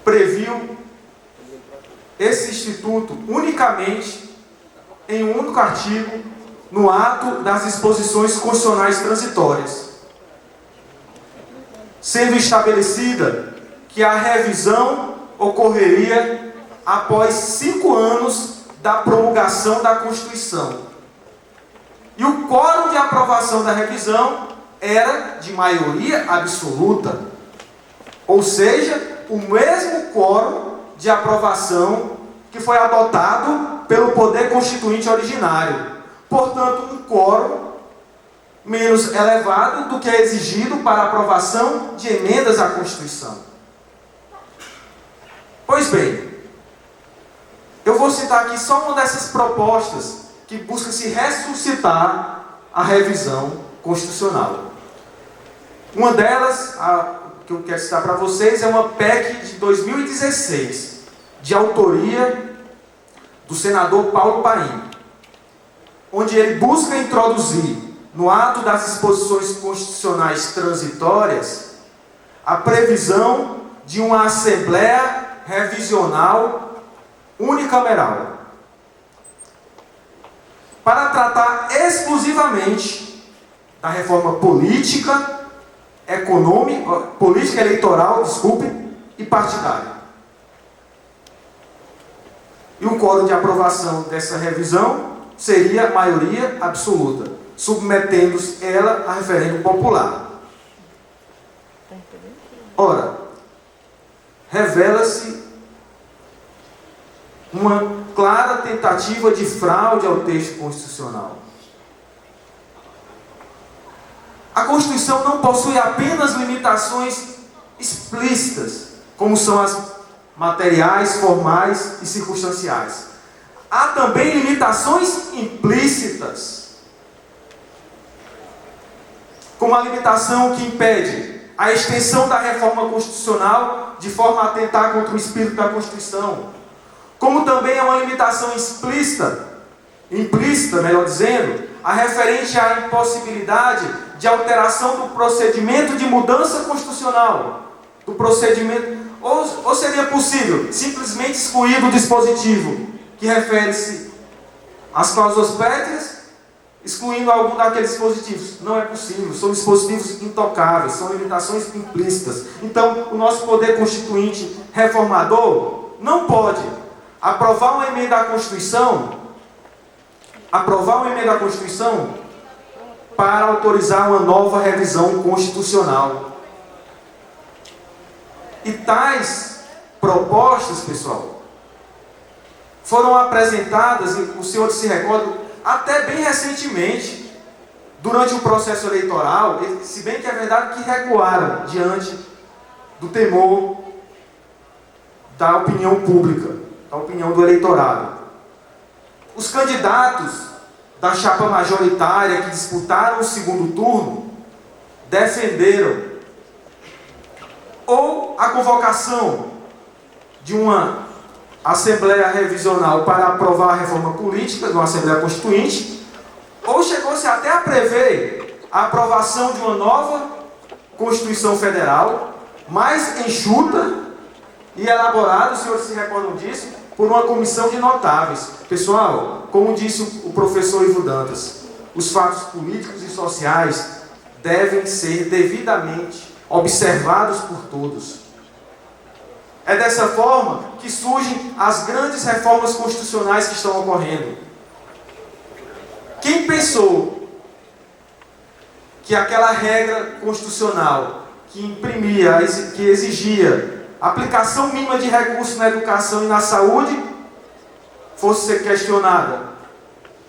previu esse instituto unicamente em um único artigo no ato das disposições constitucionais transitórias, sendo estabelecida que a revisão ocorreria após 5 anos da promulgação da Constituição. E o quórum de aprovação da revisão era de maioria absoluta, ou seja, o mesmo quórum de aprovação que foi adotado pelo poder constituinte originário. Portanto, um quórum menos elevado do que é exigido para a aprovação de emendas à Constituição. Pois bem, eu vou citar aqui só uma dessas propostas que busca se ressuscitar a revisão constitucional. Uma delas, que eu quero citar para vocês, é uma PEC de 2016, de autoria do senador Paulo Paim, onde ele busca introduzir no ato das disposições constitucionais transitórias a previsão de uma Assembleia Revisional unicameral, para tratar exclusivamente da reforma política, política eleitoral, e partidária. E o quórum de aprovação dessa revisão seria maioria absoluta, submetendo-se ela a referendo popular. Ora, revela-se uma clara tentativa de fraude ao texto constitucional. A Constituição não possui apenas limitações explícitas, como são as materiais, formais e circunstanciais. Há também limitações implícitas, como a limitação que impede a extensão da reforma constitucional de forma a atentar contra o espírito da Constituição, como também é uma limitação implícita, melhor dizendo, a referente à impossibilidade de alteração do procedimento de mudança constitucional, do procedimento, ou seria possível simplesmente excluir do dispositivo que refere-se às cláusulas pétreas, excluindo algum daqueles dispositivos. Não é possível, são dispositivos intocáveis, são limitações implícitas. Então, o nosso poder constituinte reformador não pode aprovar uma emenda à Constituição para autorizar uma nova revisão constitucional. E tais propostas, pessoal, foram apresentadas, e os senhores se recordam, até bem recentemente, durante o processo eleitoral, se bem que é verdade que recuaram diante do temor da opinião pública, da opinião do eleitorado. Os candidatos da chapa majoritária que disputaram o segundo turno defenderam ou a convocação de uma Assembleia Revisional para aprovar a reforma política, de uma Assembleia Constituinte, ou chegou-se até a prever a aprovação de uma nova Constituição Federal, mais enxuta e elaborada, os senhores se recordam disso, por uma comissão de notáveis. Pessoal, como disse o professor Ivo Dantas, os fatos políticos e sociais devem ser devidamente observados por todos. É dessa forma que surgem as grandes reformas constitucionais que estão ocorrendo. Quem pensou que aquela regra constitucional que imprimia, que exigia aplicação mínima de recursos na educação e na saúde fosse ser questionada,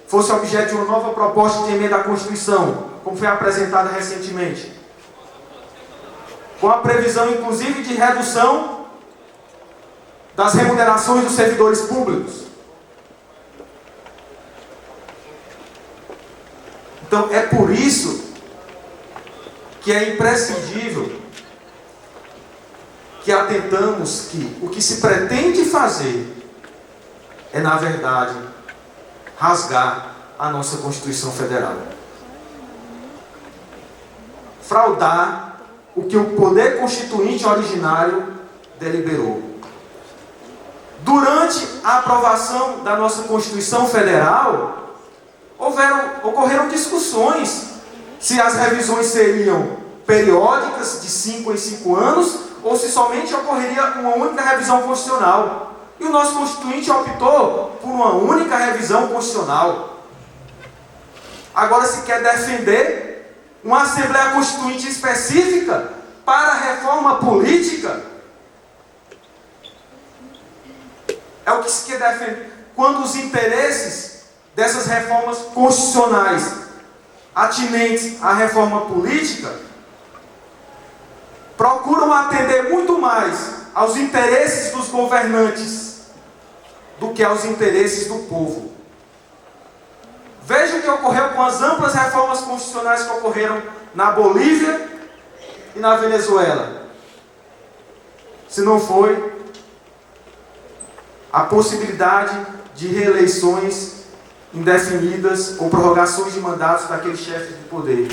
fosse objeto de uma nova proposta de emenda à Constituição, como foi apresentada recentemente, com a previsão inclusive de redução das remunerações dos servidores públicos. Então é por isso que é imprescindível que atentamos que o que se pretende fazer é, na verdade, rasgar a nossa Constituição Federal. Fraudar o que o poder constituinte originário deliberou. Durante a aprovação da nossa Constituição Federal, ocorreram discussões se as revisões seriam periódicas, de 5 em 5 anos, ou se somente ocorreria uma única revisão constitucional. E o nosso Constituinte optou por uma única revisão constitucional. Agora se quer defender uma Assembleia Constituinte específica para a reforma política. É o que se quer defender. Quando os interesses dessas reformas constitucionais atinentes à reforma política procuram atender muito mais aos interesses dos governantes do que aos interesses do povo. Veja o que ocorreu com as amplas reformas constitucionais que ocorreram na Bolívia e na Venezuela. Se não foi a possibilidade de reeleições indefinidas ou prorrogações de mandatos daqueles chefes de poder.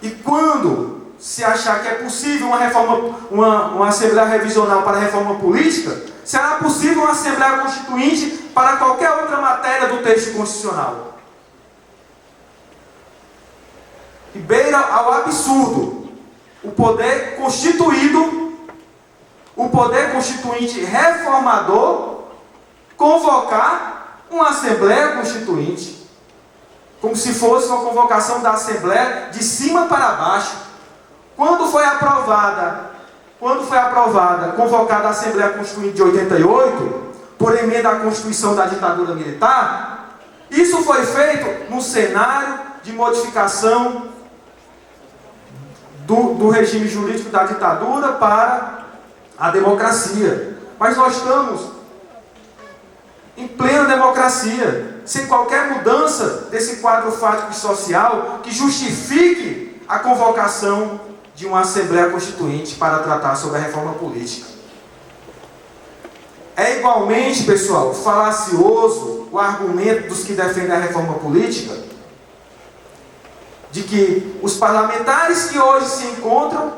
E quando se achar que é possível uma reforma, uma Assembleia Revisional para a reforma política, será possível uma Assembleia Constituinte para qualquer outra matéria do texto constitucional. E beira ao absurdo o poder constituído, o poder constituinte reformador, convocar uma Assembleia Constituinte, como se fosse uma convocação da Assembleia de cima para baixo. Quando foi aprovada, convocada a Assembleia Constituinte de 88, por emenda à Constituição da ditadura militar, isso foi feito no cenário de modificação do regime jurídico da ditadura para a democracia. Mas nós estamos em plena democracia, sem qualquer mudança desse quadro fático e social que justifique a convocação de uma Assembleia Constituinte para tratar sobre a reforma política. É igualmente, pessoal, falacioso o argumento dos que defendem a reforma política de que os parlamentares que hoje se encontram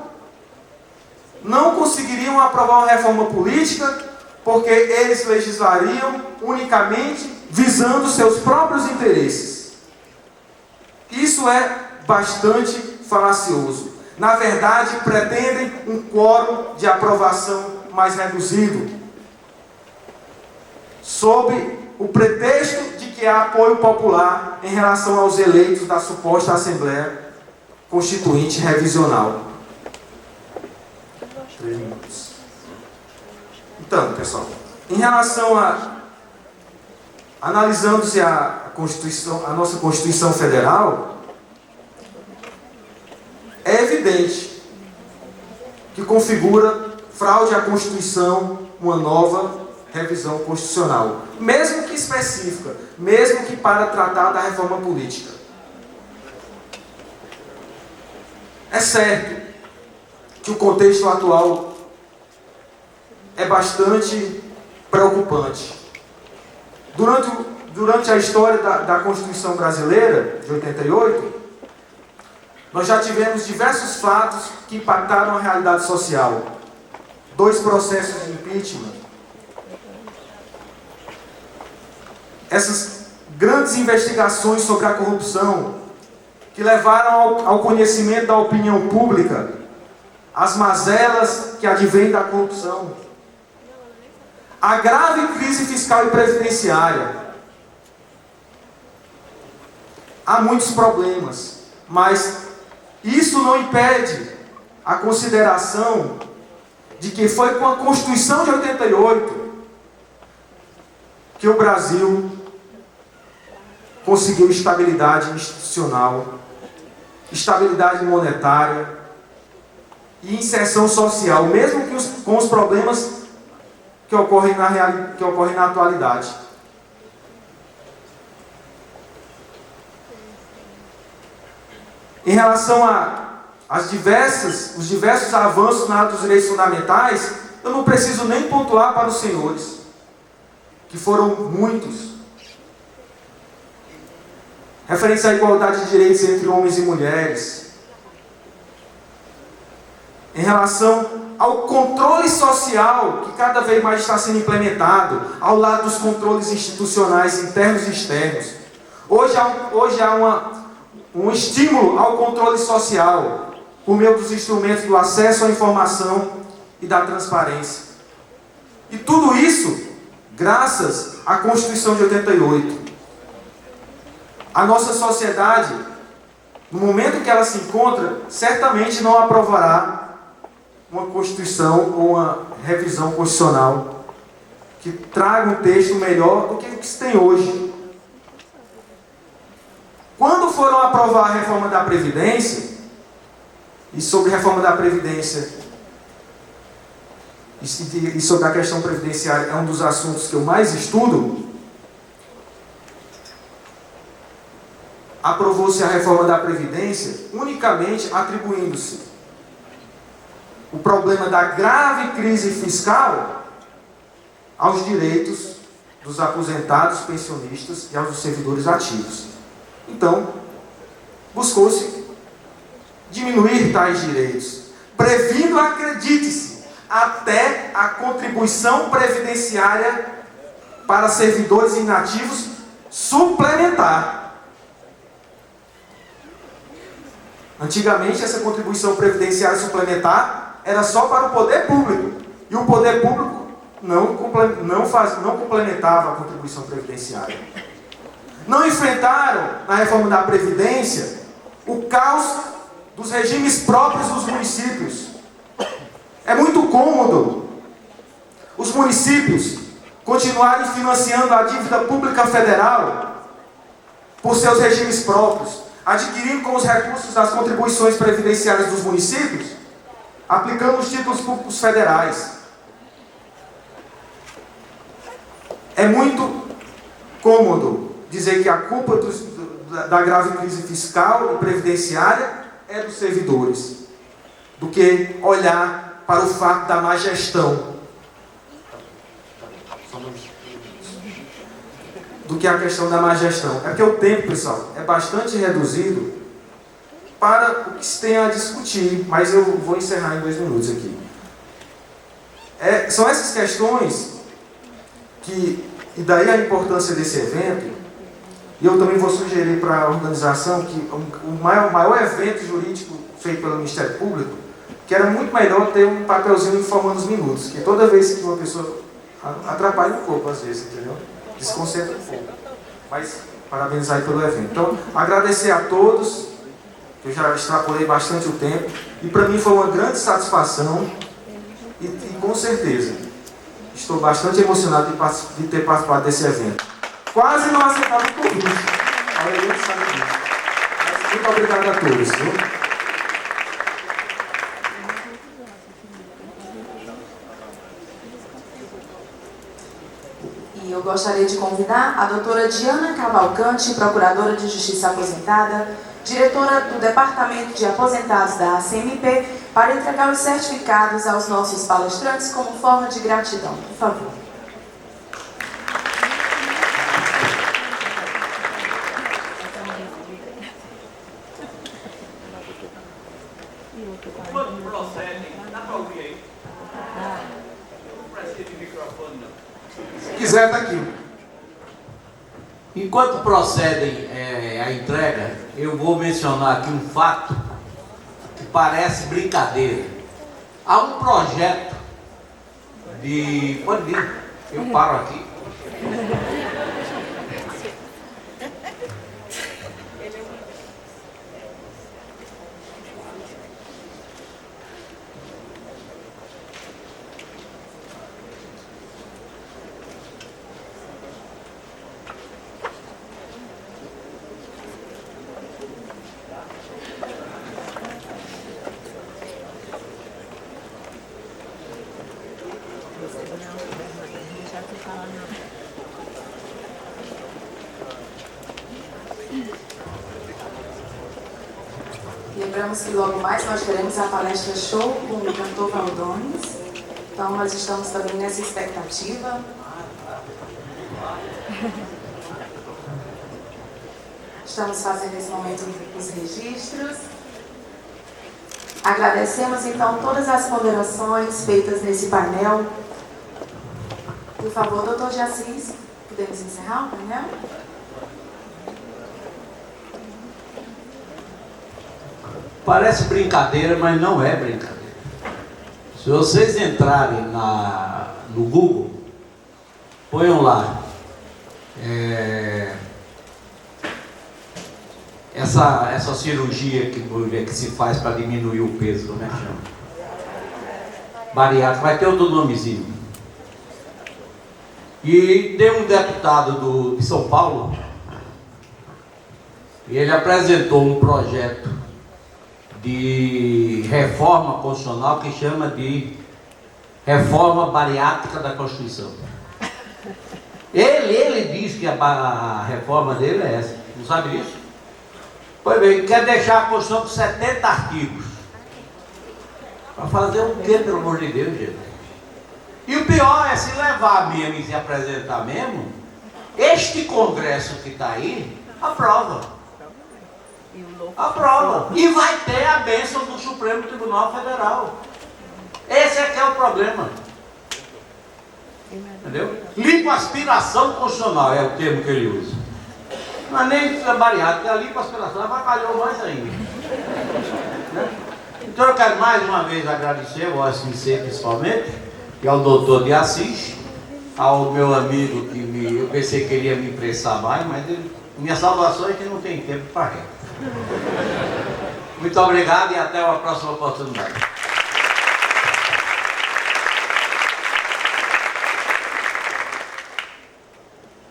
não conseguiriam aprovar uma reforma política porque eles legislariam unicamente visando seus próprios interesses. Isso é bastante falacioso. Na verdade, pretendem um quórum de aprovação mais reduzido, sob o pretexto de que há apoio popular em relação aos eleitos da suposta Assembleia Constituinte Revisional. 3 minutos. Então, pessoal, em relação analisando-se a nossa Constituição Federal, é evidente que configura fraude à Constituição uma nova revisão constitucional, mesmo que específica, mesmo que para tratar da reforma política. É certo que o contexto atual é bastante preocupante. Durante a história da Constituição brasileira, de 88, nós já tivemos diversos fatos que impactaram a realidade social. 2 processos de impeachment. Essas grandes investigações sobre a corrupção que levaram ao conhecimento da opinião pública as mazelas que advêm da corrupção. A grave crise fiscal e previdenciária. Há muitos problemas, mas isso não impede a consideração de que foi com a Constituição de 88 que o Brasil conseguiu estabilidade institucional, estabilidade monetária e inserção social, mesmo que com os problemas que ocorrem na atualidade. Em relação os diversos avanços na área dos direitos fundamentais, eu não preciso nem pontuar para os senhores, que foram muitos. Referência à igualdade de direitos entre homens e mulheres. Em relação ao controle social, que cada vez mais está sendo implementado, ao lado dos controles institucionais internos e externos. Hoje há um estímulo ao controle social, por meio dos instrumentos do acesso à informação e da transparência. E tudo isso graças à Constituição de 88. A nossa sociedade, no momento que ela se encontra, certamente não aprovará uma Constituição ou uma revisão constitucional que traga um texto melhor do que o que se tem hoje. Quando foram aprovar a reforma da Previdência, e sobre a reforma da Previdência, e sobre a questão previdenciária, é um dos assuntos que eu mais estudo, aprovou-se a reforma da Previdência unicamente atribuindo-se o problema da grave crise fiscal aos direitos dos aposentados, pensionistas e aos servidores ativos. Então, buscou-se diminuir tais direitos, previndo, acredite-se, até a contribuição previdenciária para servidores inativos suplementar. Antigamente, essa contribuição previdenciária suplementar era só para o poder público, e o poder público não complementava a contribuição previdenciária. Não enfrentaram, na reforma da Previdência, o caos dos regimes próprios dos municípios. É muito cômodo os municípios continuarem financiando a dívida pública federal por seus regimes próprios, adquirindo com os recursos das contribuições previdenciárias dos municípios, aplicando os títulos públicos federais. É muito cômodo dizer que a culpa da grave crise fiscal e previdenciária é dos servidores, do que olhar para o fato da má gestão, do que a questão da má gestão. É porque o tempo, pessoal, é bastante reduzido para o que se tem a discutir, mas eu vou encerrar em 2 minutos aqui. São essas questões e daí a importância desse evento, e eu também vou sugerir para a organização que o maior evento jurídico feito pelo Ministério Público, que era muito melhor ter um papelzinho informando os minutos, que toda vez que uma pessoa atrapalha um pouco, às vezes, entendeu? Desconcentra um pouco. Mas parabenizar aí pelo evento. Então, agradecer a todos, que eu já extrapolei bastante o tempo, e para mim foi uma grande satisfação, e com certeza estou bastante emocionado de ter participado desse evento. Quase não aceitava o convite. A maioria sabe disso. Mas muito obrigado a todos. Viu? E eu gostaria de convidar a doutora Diana Cavalcante, Procuradora de Justiça aposentada, diretora do Departamento de Aposentados da ACMP, para entregar os certificados aos nossos palestrantes como forma de gratidão. Por favor. Enquanto procedem, dá para ouvir aí? Não precisa de microfone, não. Se quiser, está aqui. Enquanto procedem a entrega, eu vou mencionar aqui um fato que parece brincadeira. Há um projeto de... Pode vir, eu paro aqui. Lembramos que logo mais nós teremos a palestra show com o cantor Valdones. Então nós estamos também nessa expectativa. Estamos fazendo nesse momento os registros. Agradecemos então todas as ponderações feitas nesse painel. Por favor, doutor de Assis, podemos encerrar o painel? Parece brincadeira, mas não é brincadeira. Se vocês entrarem no Google, ponham lá essa cirurgia que se faz para diminuir o peso, como é que chama? Bariátrica, vai ter outro nomezinho. E tem um deputado de São Paulo, e ele apresentou um projeto de reforma constitucional que chama de reforma bariátrica da Constituição. Ele diz que a reforma dele é essa. Não sabe disso? Pois bem, quer deixar a Constituição com 70 artigos. Para fazer o quê, pelo amor de Deus, gente? E o pior é se levar mesmo e se apresentar mesmo, este Congresso que está aí, aprova. Aprova. E vai ter a bênção do Supremo Tribunal Federal. Esse é que é o problema. Entendeu? Lipoaspiração constitucional é o termo que ele usa. Não é nem bariátrica, porque a lipoaspiração avacalhou mais ainda. Né? Então eu quero mais uma vez agradecer ao OSMC principalmente, e ao doutor de Assis, ao meu amigo que eu pensei que ele ia me impressar mais, mas minha salvação é que não tem tempo para ré. Muito obrigado e até uma próxima oportunidade.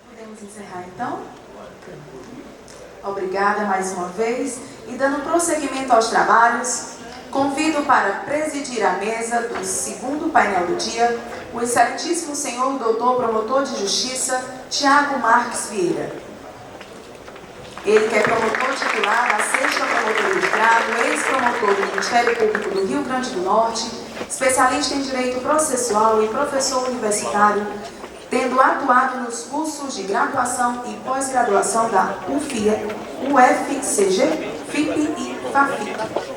Podemos encerrar então? Obrigada mais uma vez. E dando prosseguimento aos trabalhos, convido para presidir a mesa do segundo painel do dia o excelentíssimo senhor doutor promotor de justiça Tiago Marques Vieira. Ele que é promotor titular da 6ª Promotoria de Grado, ex-promotor do Ministério Público do Rio Grande do Norte, especialista em Direito Processual e professor universitário, tendo atuado nos cursos de graduação e pós-graduação da UFIA, UFCG, FIP e FAFIC.